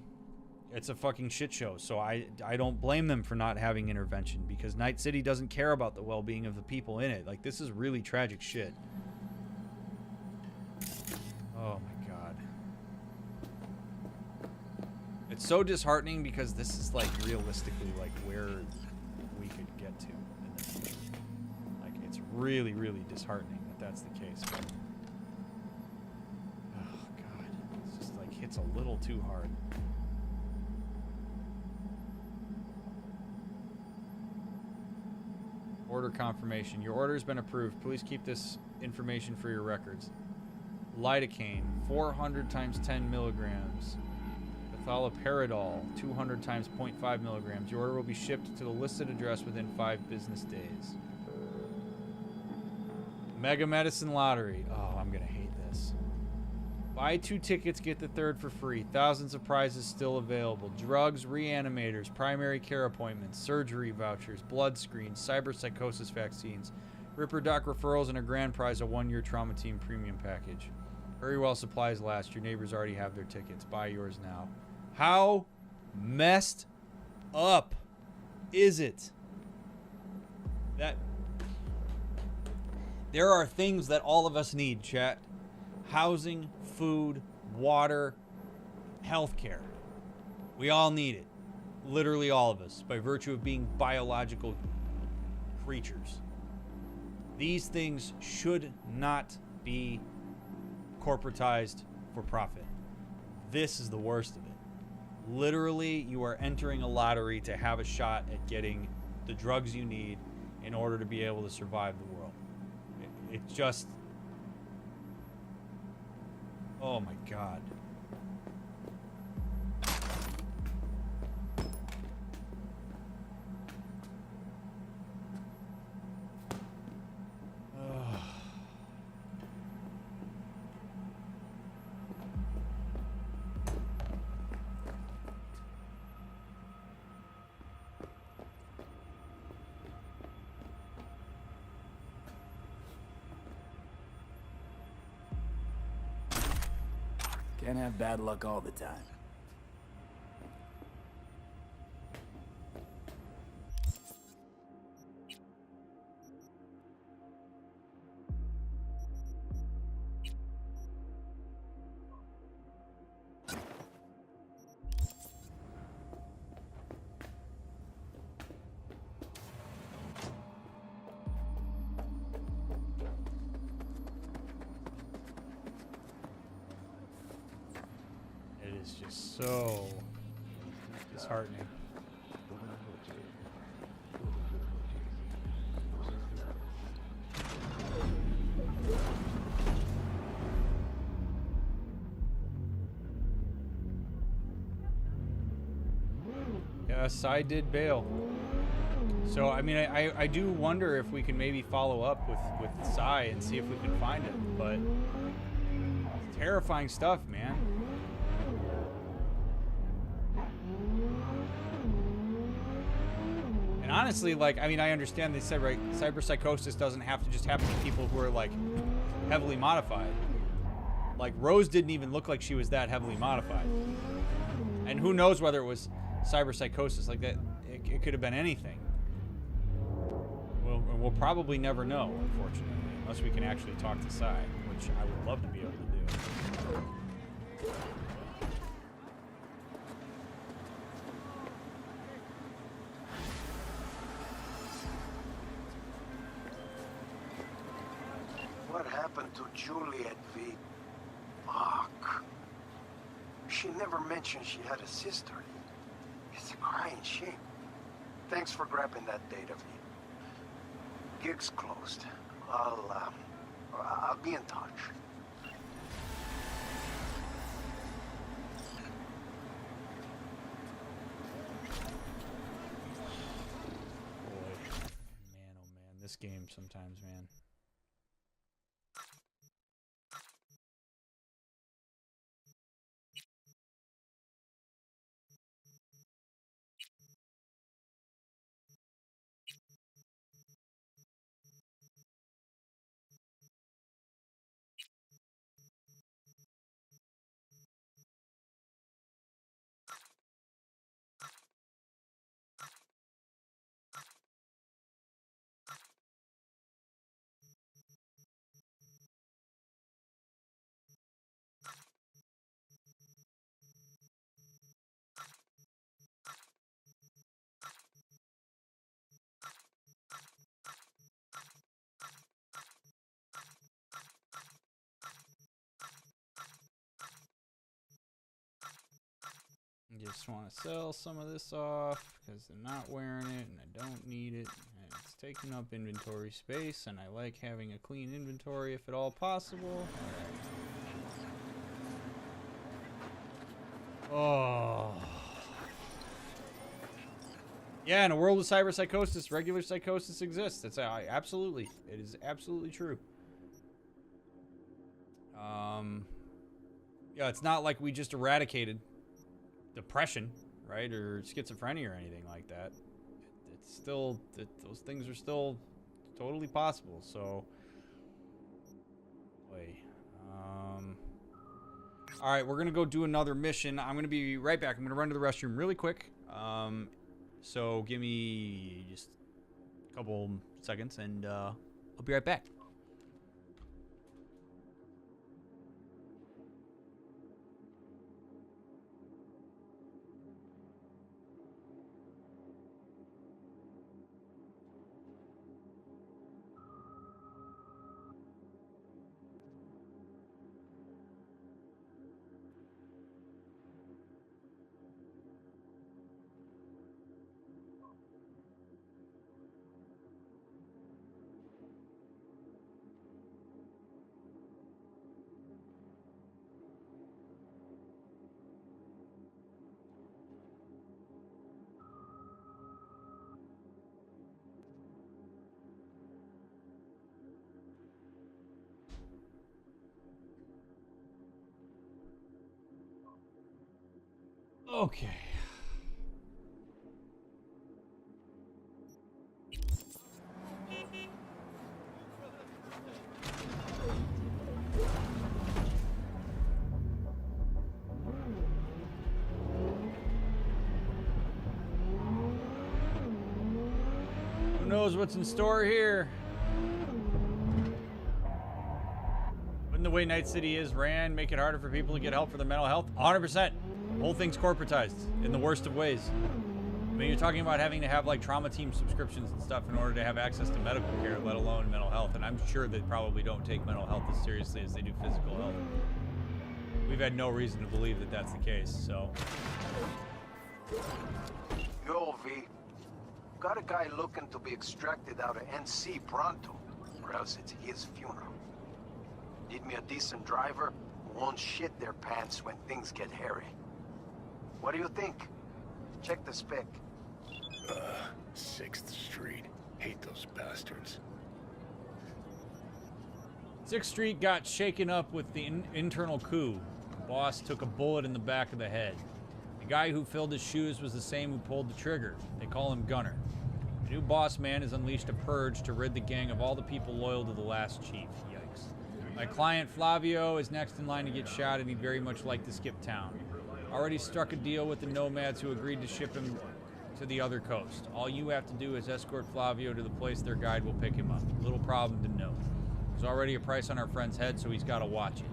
it's a fucking shit show. So I don't blame them for not having intervention, because Night City doesn't care about the well-being of the people in it. Like, this is really tragic shit. Oh my god. It's so disheartening because this is, like, realistically, like, where we could get to in the future. Like, it's really, really disheartening that that's the case. But, oh, God. It's just, like, hits a little too hard. Order confirmation. Your order has been approved. Please keep this information for your records. Lidocaine, 400 times 10 milligrams. Thaloperidol, 200 times 0.5 milligrams. Your order will be shipped to the listed address within 5 business days. Mega Medicine Lottery. Oh, I'm going to hate this. Buy 2 tickets, get the 3rd for free. Thousands of prizes still available. Drugs, reanimators, primary care appointments, surgery vouchers, blood screens, cyberpsychosis vaccines, Ripper Doc referrals, and a grand prize, a 1-year trauma team premium package. Hurry while supplies last. Your neighbors already have their tickets. Buy yours now. How messed up is it that there are things that all of us need, chat? Housing, food, water, healthcare. We all need it. Literally all of us, by virtue of being biological creatures. These things should not be corporatized for profit. This is the worst of it. Literally, you are entering a lottery to have a shot at getting the drugs you need in order to be able to survive the world. It just... Oh my God. Can't have bad luck all the time. It's just so disheartening. Yes, I did bail. So, I mean, I do wonder if we can maybe follow up with Cy and see if we can find him, but terrifying stuff, man. And honestly, like, I mean, I understand they said, right, cyberpsychosis doesn't have to just happen to people who are, like, heavily modified. Like, Rose didn't even look like she was that heavily modified. And who knows whether it was cyberpsychosis, like that, it could have been anything. We'll probably never know, unfortunately, unless we can actually talk to Cy, which I would love to be able to do. What happened to Juliet, V? Fuck. She never mentioned she had a sister. It's a crying shame. Thanks for grabbing that data, V. Gig's closed. I'll be in touch. Boy, man, oh man, this game sometimes, man. Just want to sell some of this off because they're not wearing it and I don't need it and it's taking up inventory space and I like having a clean inventory if at all possible. Oh. Yeah, in a world of cyberpsychosis, regular psychosis exists. It's absolutely, it is absolutely true. Yeah, it's not like we just eradicated depression, right, or schizophrenia or anything like that. It's still, those things are still totally possible. So, boy, All right, we're gonna go do another mission. I'm gonna be right back. I'm gonna run to the restroom really quick. So give me just a couple seconds, and I'll be right back. Okay. Who knows what's in store here? Wouldn't the way Night City is ran make it harder for people to get help for their mental health? 100%. The whole thing's corporatized in the worst of ways. I mean, you're talking about having to have like trauma team subscriptions and stuff in order to have access to medical care, let alone mental health. And I'm sure they probably don't take mental health as seriously as they do physical health. We've had no reason to believe that that's the case, so. Yo, V. Got a guy looking to be extracted out of NC pronto, or else it's his funeral. Need me a decent driver who won't shit their pants when things get hairy. What do you think? Check the spec. 6th Street. Hate those bastards. 6th Street got shaken up with the internal coup. The boss took a bullet in the back of the head. The guy who filled his shoes was the same who pulled the trigger. They call him Gunner. The new boss man has unleashed a purge to rid the gang of all the people loyal to the last chief. Yikes. My client Flavio is next in line to get shot, and he'd very much like to skip town. Already struck a deal with the nomads who agreed to ship him to the other coast. All you have to do is escort Flavio to the place their guide will pick him up. Little problem to note. There's already a price on our friend's head, so he's got to watch it.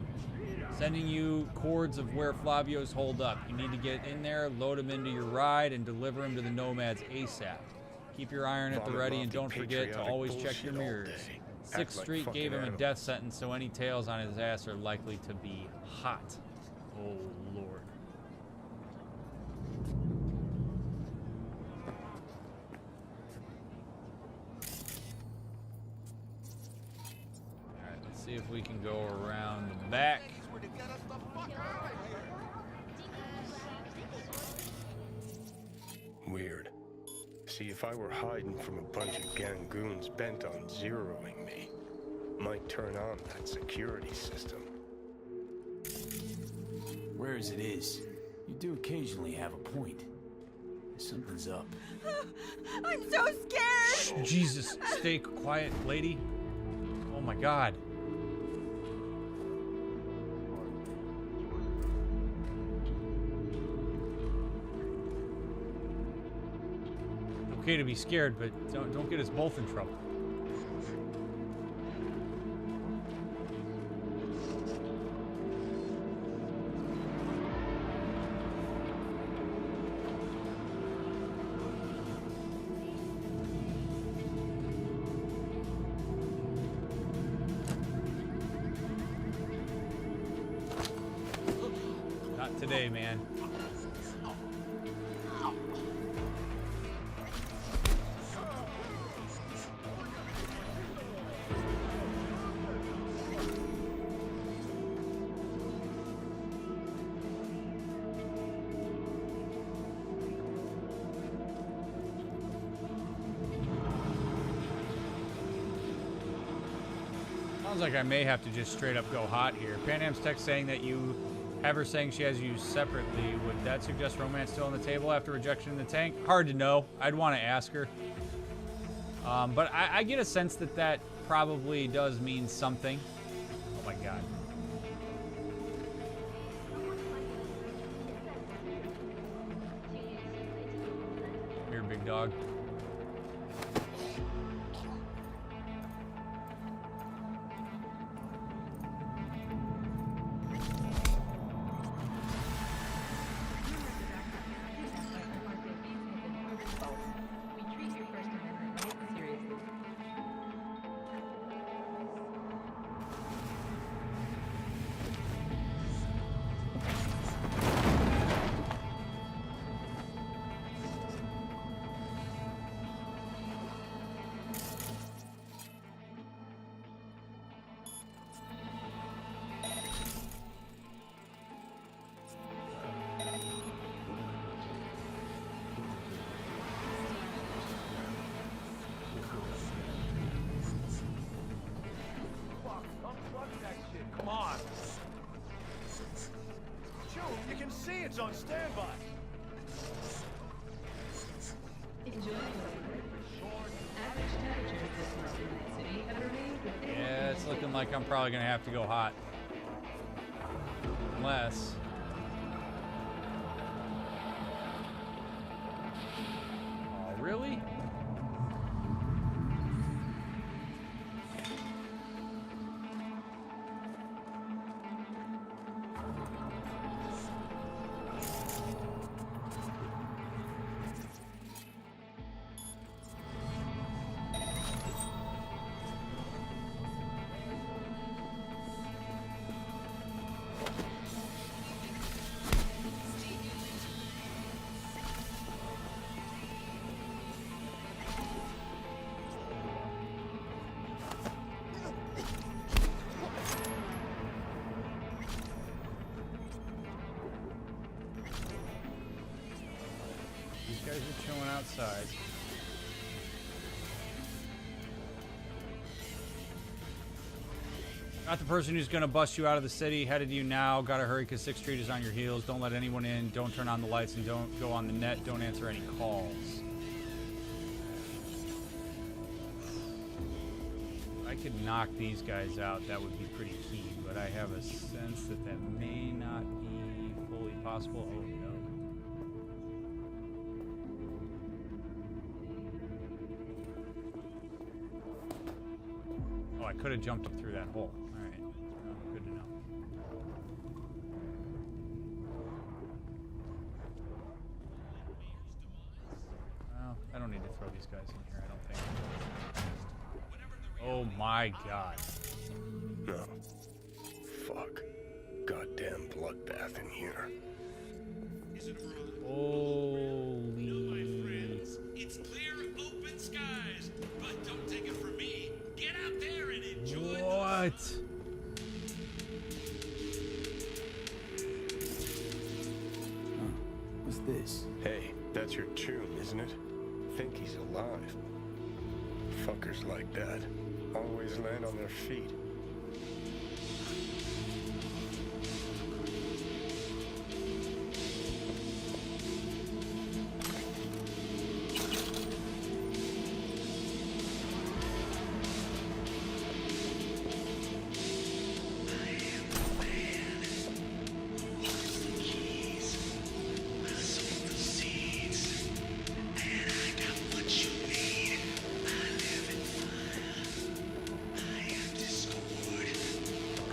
Sending you cords of where Flavio's holed up. You need to get in there, load him into your ride, and deliver him to the nomads ASAP. Keep your iron at the ready, and don't forget to always check your mirrors. 6th Street gave him a death sentence, so any tails on his ass are likely to be hot. Oh, Lord. Alright, let's see if we can go around the back. Weird. See, if I were hiding from a bunch of gangoons bent on zeroing me, might turn on that security system. Rare as it is, you do occasionally have a point. Something's up. I'm so scared! Jesus, stay quiet, lady. Oh my God. Okay to be scared, but don't get us both in trouble. Not today, man. Sounds like I may have to just straight up go hot here. Panam's text saying that you have her saying she has you separately. Would that suggest romance still on the table after rejection in the tank? Hard to know. I'd want to ask her. But I get a sense that that probably does mean something. Oh my God. big dog. Come on. Joe, you can see it's on standby. Yeah, it's looking like I'm probably gonna have to go hot. Unless... Oh, really? Guys are chilling outside. Not the person who's gonna bust you out of the city. Headed to you now. Gotta hurry because 6th Street is on your heels. Don't let anyone in. Don't turn on the lights and don't go on the net. Don't answer any calls. If I could knock these guys out, that would be pretty key. But I have a sense that that may not be fully possible. Oh no. Oh, I could have jumped up through that hole. All right, good to know. Well, I don't need to throw these guys in here, I don't think. Oh my god. No. Fuck. Goddamn bloodbath in here. Holy. It's clear open skies, but don't take it from me. Get out there and enjoy. What? What's this? Hey, that's your tune, isn't it? Think he's alive. Fuckers like that always land on their feet.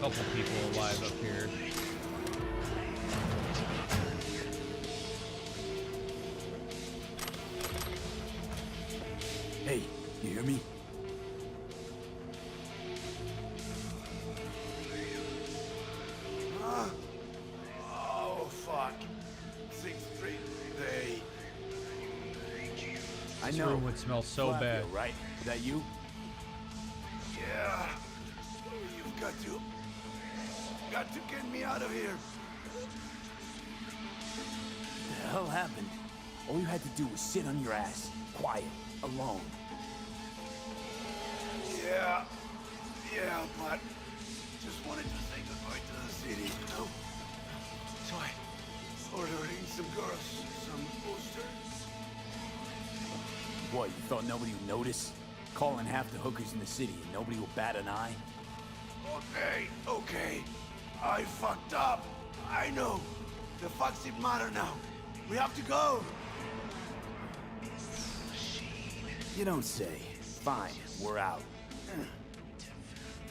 Couple people alive up here. Hey, you hear me? Oh, fuck. 6th Street, they... I This know. room would smell so Flavio, bad. right? Is that you? Yeah. You've got to get me out of here. What the hell happened? All you had to do was sit on your ass, quiet, alone. Yeah, but just wanted to say goodbye to the city, you know? So I ordering some girls, some boosters. What, you thought nobody would notice? Calling half the hookers in the city and nobody will bat an eye? Okay. I fucked up. I know. The facts it matter now. We have to go. You don't say. Fine, we're out.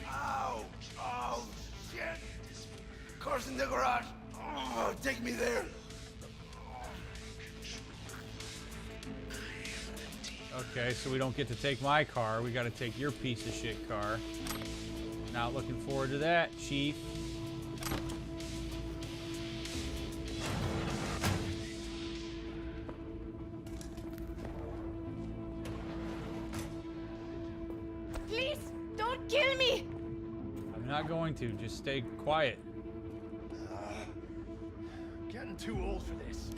Ow! Oh, shit! Car's in the garage. Oh, take me there. Okay, so we don't get to take my car. We got to take your piece of shit car. Not looking forward to that, Chief. Please, don't kill me! I'm not going to. Just stay quiet. Getting too old for this.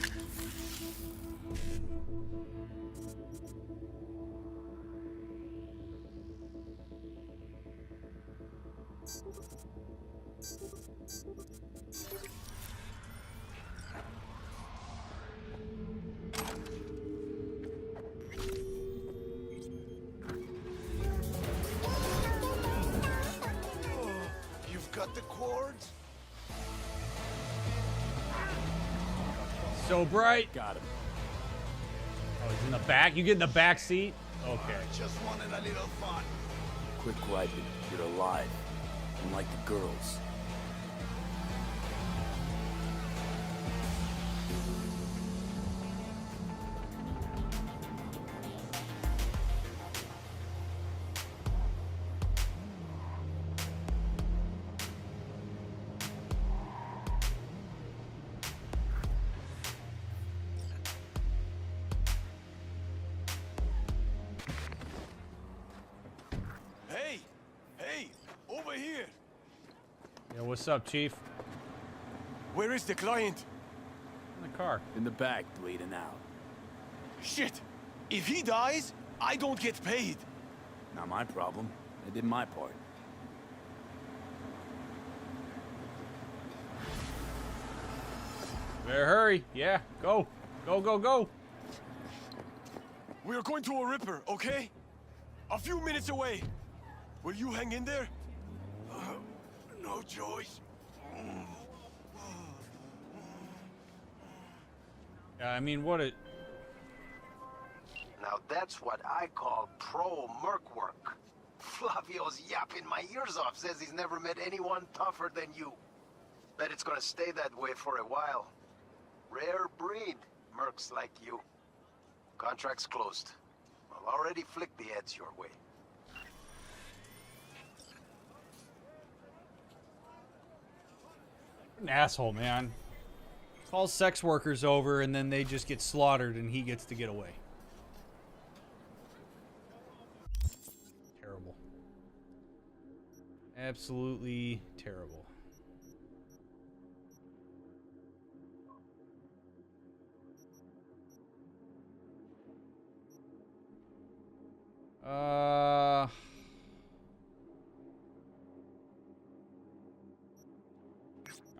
You've got the cords? So bright. Got him. Oh, he's in the back? You get in the back seat? Okay. I just wanted a little fun. Quit griping. You're alive. Unlike the girls. Hey! Hey! Over here! Yeah, what's up, Chief? Where is the client? In the car. In the back, bleeding out. Shit! If he dies, I don't get paid. Not my problem. I did my part. Better hurry. Yeah, go. Go, go, go. We are going to a Ripper, okay? A few minutes away. Will you hang in there? No choice. I mean, what it... Now that's what I call pro-merc work. Flavio's yapping my ears off, says he's never met anyone tougher than you. Bet it's gonna stay that way for a while. Rare breed, mercs like you. Contract's closed. I'll already flick the ads your way. An asshole, man. Calls sex workers over and then they just get slaughtered and he gets to get away. Terrible. Absolutely terrible. All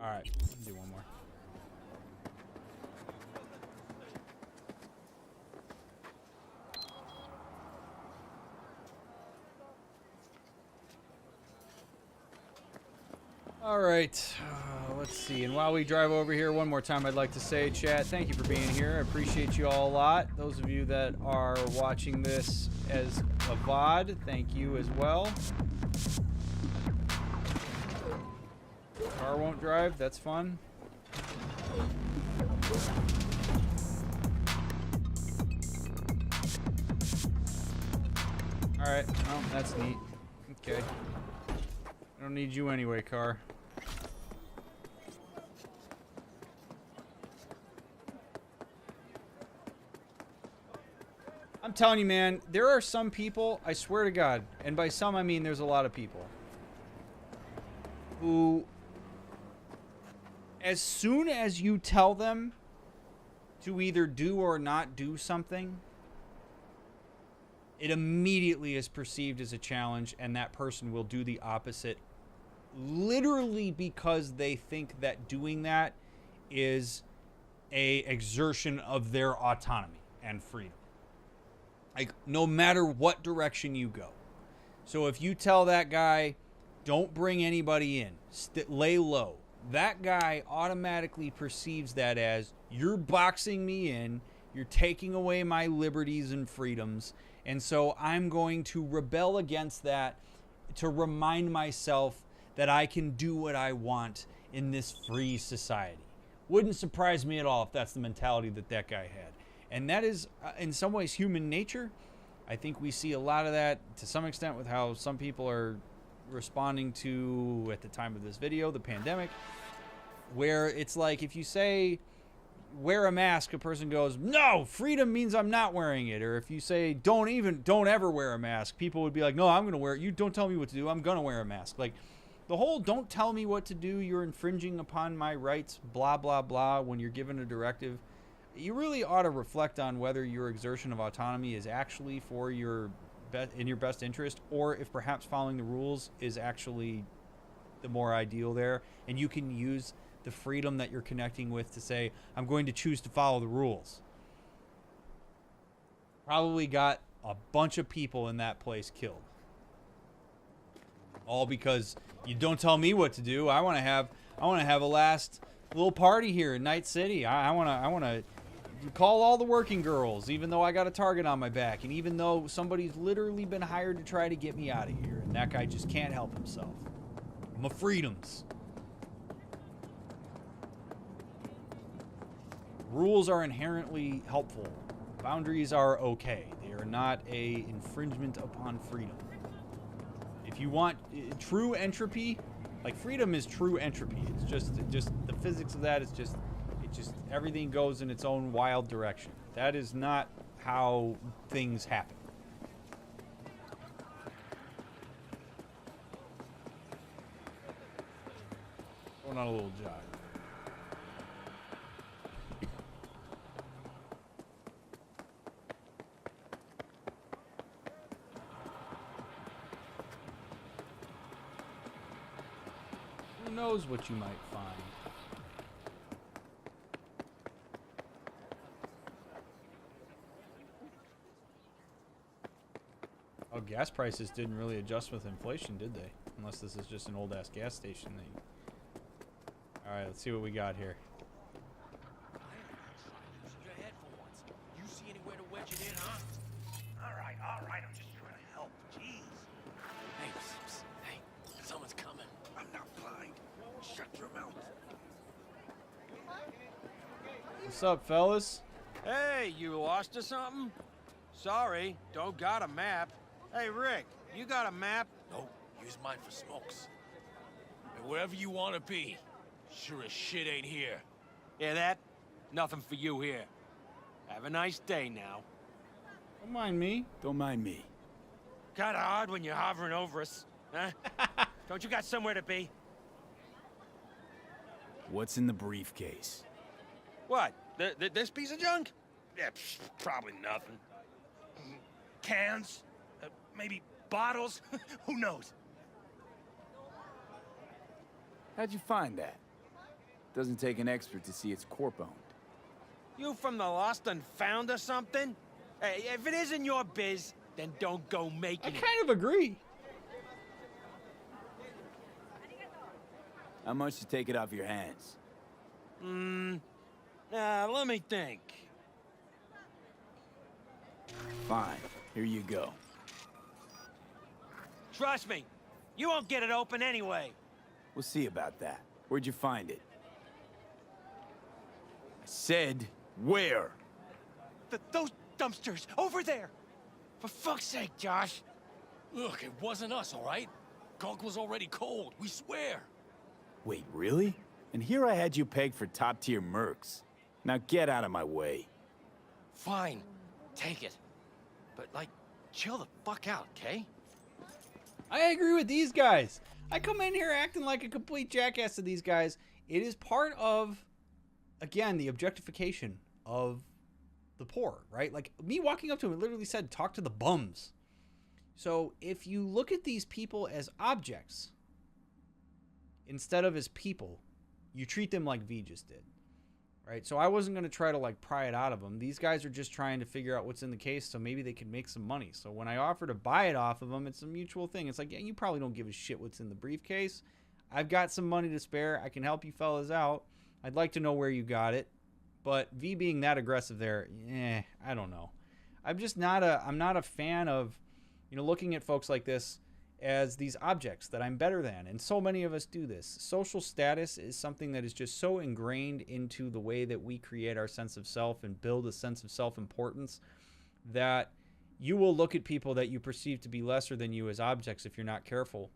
right, let's do one more. All right, let's see. And while we drive over here, one more time, I'd like to say, chat, thank you for being here. I appreciate you all a lot. Those of you that are watching this as a VOD, thank you as well. Car won't drive, that's fun. All right, well, that's neat. Okay. I don't need you anyway, car. I'm telling you, man, there are some people, I swear to God, and by some I mean there's a lot of people, who, as soon as you tell them to either do or not do something, it immediately is perceived as a challenge, and that person will do the opposite, literally because they think that doing that is a exertion of their autonomy and freedom. Like, no matter what direction you go. So if you tell that guy, don't bring anybody in, lay low, that guy automatically perceives that as, you're boxing me in, You're taking away my liberties and freedoms. And so I'm going to rebel against that to remind myself that I can do what I want in this free society. Wouldn't surprise me at all if that's the mentality that that guy had. And that is, in some ways, human nature. I think we see a lot of that to some extent with how some people are responding to, at the time of this video, the pandemic, where it's like if you say wear a mask, a person goes, no, freedom means I'm not wearing it. Or if you say don't ever wear a mask, people would be like, no, I'm going to wear it. You don't tell me what to do. I'm going to wear a mask. Like the whole don't tell me what to do, you're infringing upon my rights, blah, blah, blah, when you're given a directive. You really ought to reflect on whether your exertion of autonomy is actually for your in your best interest, or if perhaps following the rules is actually the more ideal there, and you can use the freedom that you're connecting with to say, I'm going to choose to follow the rules. Probably got a bunch of people in that place killed. All because you don't tell me what to do. I want to have a last little party here in Night City. I want to call all the working girls, even though I got a target on my back, and even though somebody's literally been hired to try to get me out of here, and that guy just can't help himself. My freedoms. Rules are inherently helpful. Boundaries are okay. They are not a infringement upon freedom. If you want true entropy, like freedom is true entropy. It's just the physics of that is just everything goes in its own wild direction. That is not how things happen. Going on a little jog. Who knows what you might find? Oh, gas prices didn't really adjust with inflation, did they? Unless this is just an old-ass gas station thing. Alright, let's see what we got here. You see anywhere to wedge it in, huh? Alright, I'm just trying to help. Jeez. Hey, someone's coming. I'm not blind. Shut your mouth. What's up, fellas? Hey, you lost or something? Sorry, don't got a map. Hey, Rick, you got a map? No, use mine for smokes. And wherever you want to be, sure as shit ain't here. Hear that? Nothing for you here. Have a nice day now. Don't mind me. Don't mind me. Kinda odd when you're hovering over us, huh? Don't you got somewhere to be? What's in the briefcase? What? This piece of junk? Yeah, probably nothing. Cans? Maybe bottles? Who knows? How'd you find that? Doesn't take an expert to see it's corp-owned. You from the lost and found or something? Hey, if it isn't your biz, then don't go making it. I kind of agree. How much to take it off your hands? Let me think. Fine, here you go. Trust me, you won't get it open anyway. We'll see about that. Where'd you find it? I said, where? Those dumpsters, over there! For fuck's sake, Josh. Look, it wasn't us, all right? Gunk was already cold, we swear. Wait, really? And here I had you pegged for top-tier mercs. Now get out of my way. Fine, take it. But, like, chill the fuck out, okay? I agree with these guys. I come in here acting like a complete jackass to these guys. It is part of, again, the objectification of the poor, right? Like, me walking up to him, it literally said, talk to the bums. So, if you look at these people as objects, instead of as people, you treat them like V just did. Right? So I wasn't going to try to like pry it out of them. These guys are just trying to figure out what's in the case so maybe they could make some money. So when I offer to buy it off of them, it's a mutual thing. It's like, yeah, you probably don't give a shit what's in the briefcase. I've got some money to spare. I can help you fellas out. I'd like to know where you got it. But V being that aggressive there, I don't know. I'm not a fan of, looking at folks like this as these objects that I'm better than. And so many of us do this. Social status is something that is just so ingrained into the way that we create our sense of self and build a sense of self-importance that you will look at people that you perceive to be lesser than you as objects if you're not careful.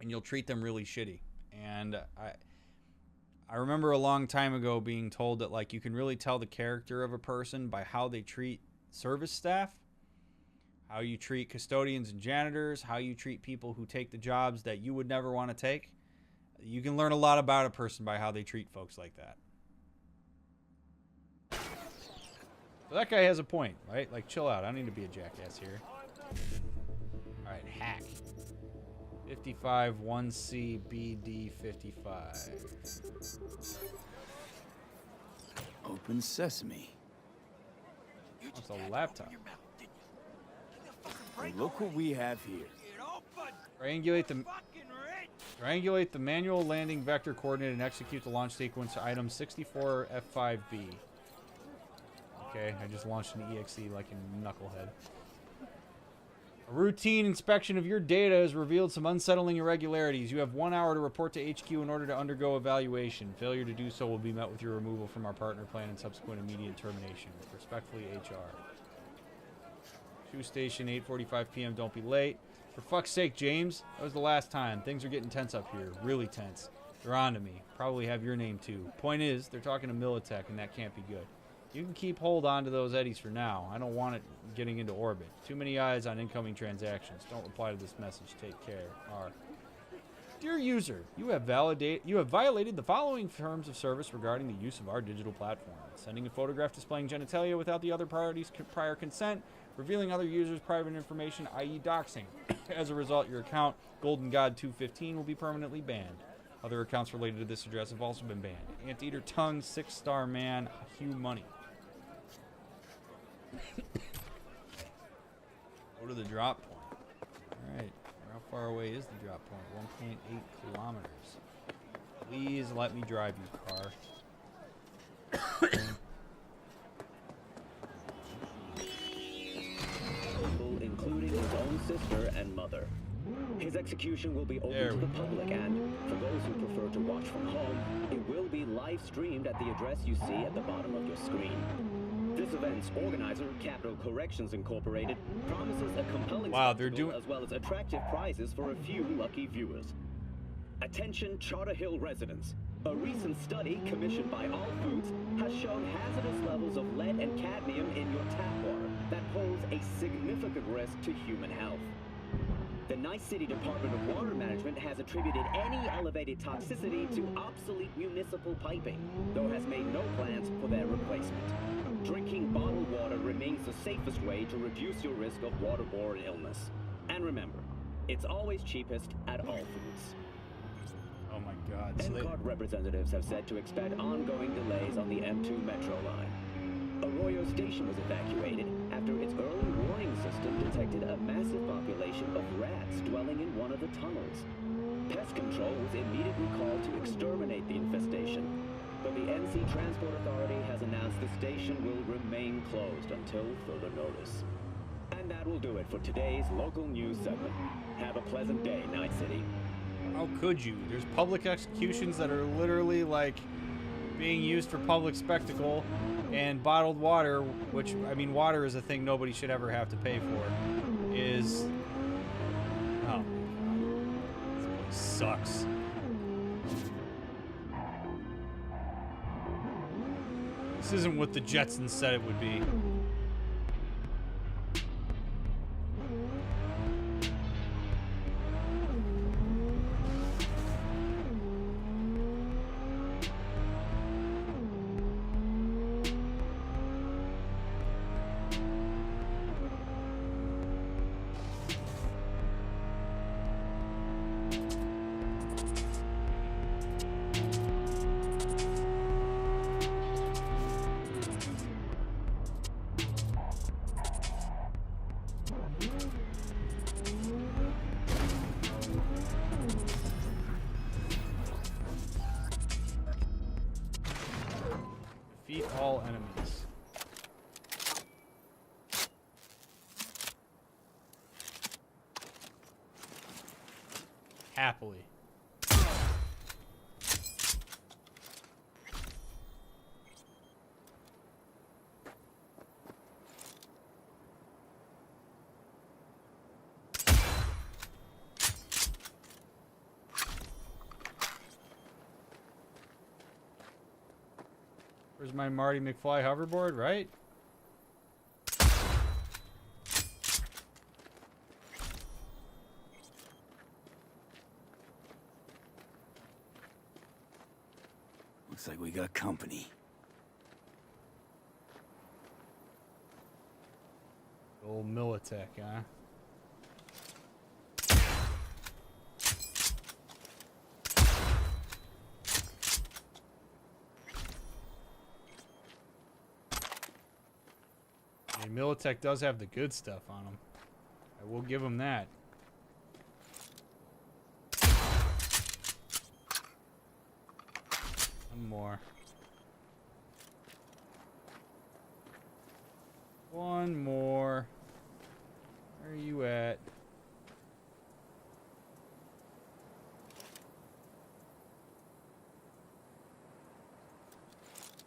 And you'll treat them really shitty. And I remember a long time ago being told that, like, you can really tell the character of a person by how they treat service staff, how you treat custodians and janitors, how you treat people who take the jobs that you would never want to take. You can learn a lot about a person by how they treat folks like that. So that guy has a point, right? Like, chill out. I don't need to be a jackass here. All right, hack. 55 1C BD 55. Open sesame. That's a laptop. Well, look what we have here. Triangulate the manual landing vector coordinate and execute the launch sequence item 64 F5B. Okay, I just launched an EXE like a knucklehead. A routine inspection of your data has revealed some unsettling irregularities. You have 1 hour to report to HQ in order to undergo evaluation. Failure to do so will be met with your removal from our partner plan and subsequent immediate termination. Respectfully, HR. 2 station, 8:45 p.m. Don't be late. For fuck's sake, James. That was the last time. Things are getting tense up here. Really tense. They're on to me. Probably have your name too. Point is, they're talking to Militech, and that can't be good. You can keep hold on to those eddies for now. I don't want it getting into orbit. Too many eyes on incoming transactions. Don't reply to this message. Take care. R. Dear user, you have violated the following terms of service regarding the use of our digital platform. Sending a photograph displaying genitalia without the other party's prior consent, revealing other users' private information, i.e. doxing. As a result, your account, Golden God 215, will be permanently banned. Other accounts related to this address have also been banned. Anteater Tongue, 6-star man, Hugh Money. Go to the drop point. Alright, how far away is the drop point? 1.8 kilometers. Please let me drive you, car. Including his own sister and mother. His execution will be open to the public, and for those who prefer to watch from home, it will be live streamed at the address you see at the bottom of your screen. This event's organizer, Capital Corrections Incorporated, promises a compelling spectacle as well as attractive prizes for a few lucky viewers. Attention Charter Hill residents. A recent study commissioned by All Foods has shown hazardous levels of lead and cadmium in your tap water that pose a significant risk to human health. The Nice City Department of Water Management has attributed any elevated toxicity to obsolete municipal piping, though has made no plans for their replacement. Drinking bottled water remains the safest way to reduce your risk of waterborne illness. And remember, it's always cheapest at All Foods. Oh my God. NCART representatives have said to expect ongoing delays on the M2 Metro line. Arroyo Station was evacuated after its early warning system detected a massive population of rats dwelling in one of the tunnels. Pest control was immediately called to exterminate the infestation, but the NC Transport Authority has announced the station will remain closed until further notice. And that will do it for today's local news segment. Have a pleasant day, Night City. How could you? There's public executions that are literally like being used for public spectacle, and bottled water, which, I mean, water is a thing nobody should ever have to pay for, is... Oh, this place sucks. This isn't what the Jetsons said it would be. all enemies. Happily. Where's my Marty McFly hoverboard, right? Looks like we got company. Old Militech, huh? I mean, Militech does have the good stuff on them. I will give them that. One more. One more. Where are you at?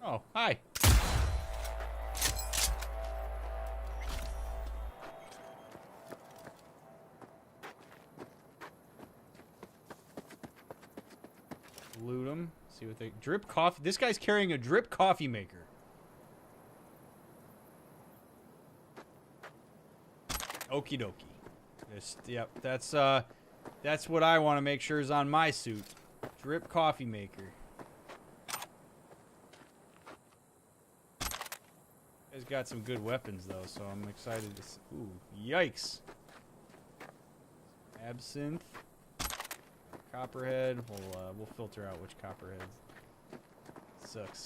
Oh, hi. Loot them. See what they... Drip coffee. This guy's carrying a drip coffee maker. Okie dokie. Yep, that's what I want to make sure is on my suit. Drip coffee maker. He's got some good weapons though, so I'm excited to see. Ooh, yikes. Absinthe. Copperhead. We'll filter out which copperhead sucks.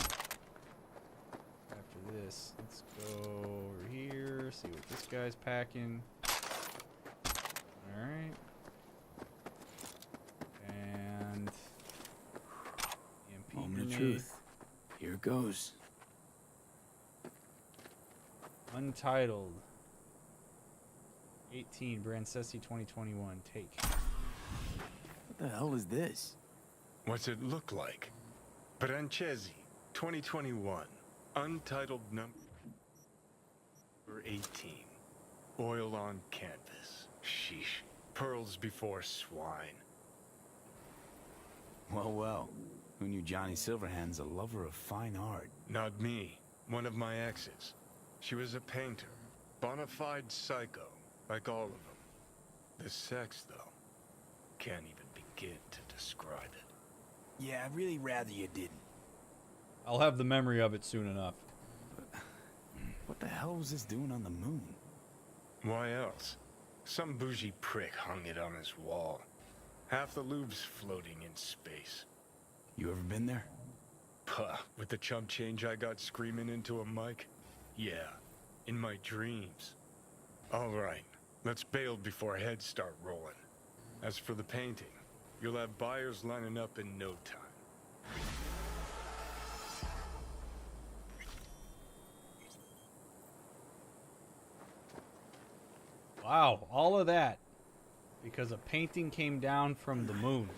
After this, let's go over here, see what this guy's packing. Alright. And EMP Moment of grenade. truth. Here it goes. Untitled. 18, Brancesi 2021. Take. What the hell is this? What's it look like? Brancesi 2021. Untitled number 18. Oil on canvas. Sheesh. Pearls before swine. Well, well. Who knew Johnny Silverhand's a lover of fine art? Not me. One of my exes. She was a painter. Bona fide psycho. Like all of them. The sex, though. Can't even begin to describe it. Yeah, I'd really rather you didn't. I'll have the memory of it soon enough. What the hell was this doing on the moon? Why else? Some bougie prick hung it on his wall. Half the louvre's floating in space. You ever been there? Puh, with the chump change I got screaming into a mic? Yeah, in my dreams. All right, let's bail before heads start rolling. As for the painting, you'll have buyers lining up in no time. Wow, all of that because a painting came down from the moon.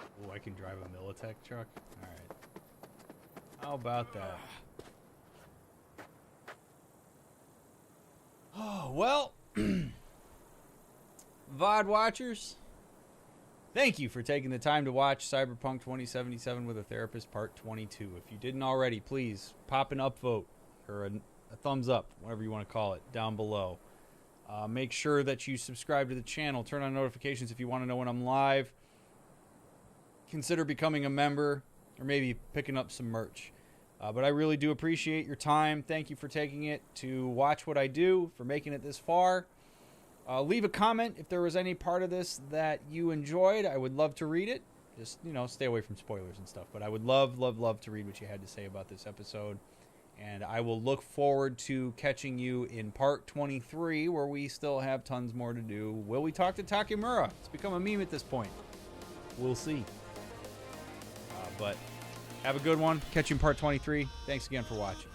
Oh, I can drive a Militech truck? Alright. How about that? Oh, well, VOD watchers, thank you for taking the time to watch Cyberpunk 2077 with a Therapist Part 22. If you didn't already, please pop an upvote or a thumbs up, whatever you want to call it, down below. Make sure that you subscribe to the channel. Turn on notifications if you want to know when I'm live. Consider becoming a member or maybe picking up some merch. But I really do appreciate your time. Thank you for taking it to watch what I do, for making it this far. Leave a comment if there was any part of this that you enjoyed. I would love to read it. Just, you know, stay away from spoilers and stuff. But I would love, love, love to read what you had to say about this episode. And I will look forward to catching you in part 23, where we still have tons more to do. Will we talk to Takemura? It's become a meme at this point. We'll see. But have a good one. Catch you in part 23. Thanks again for watching.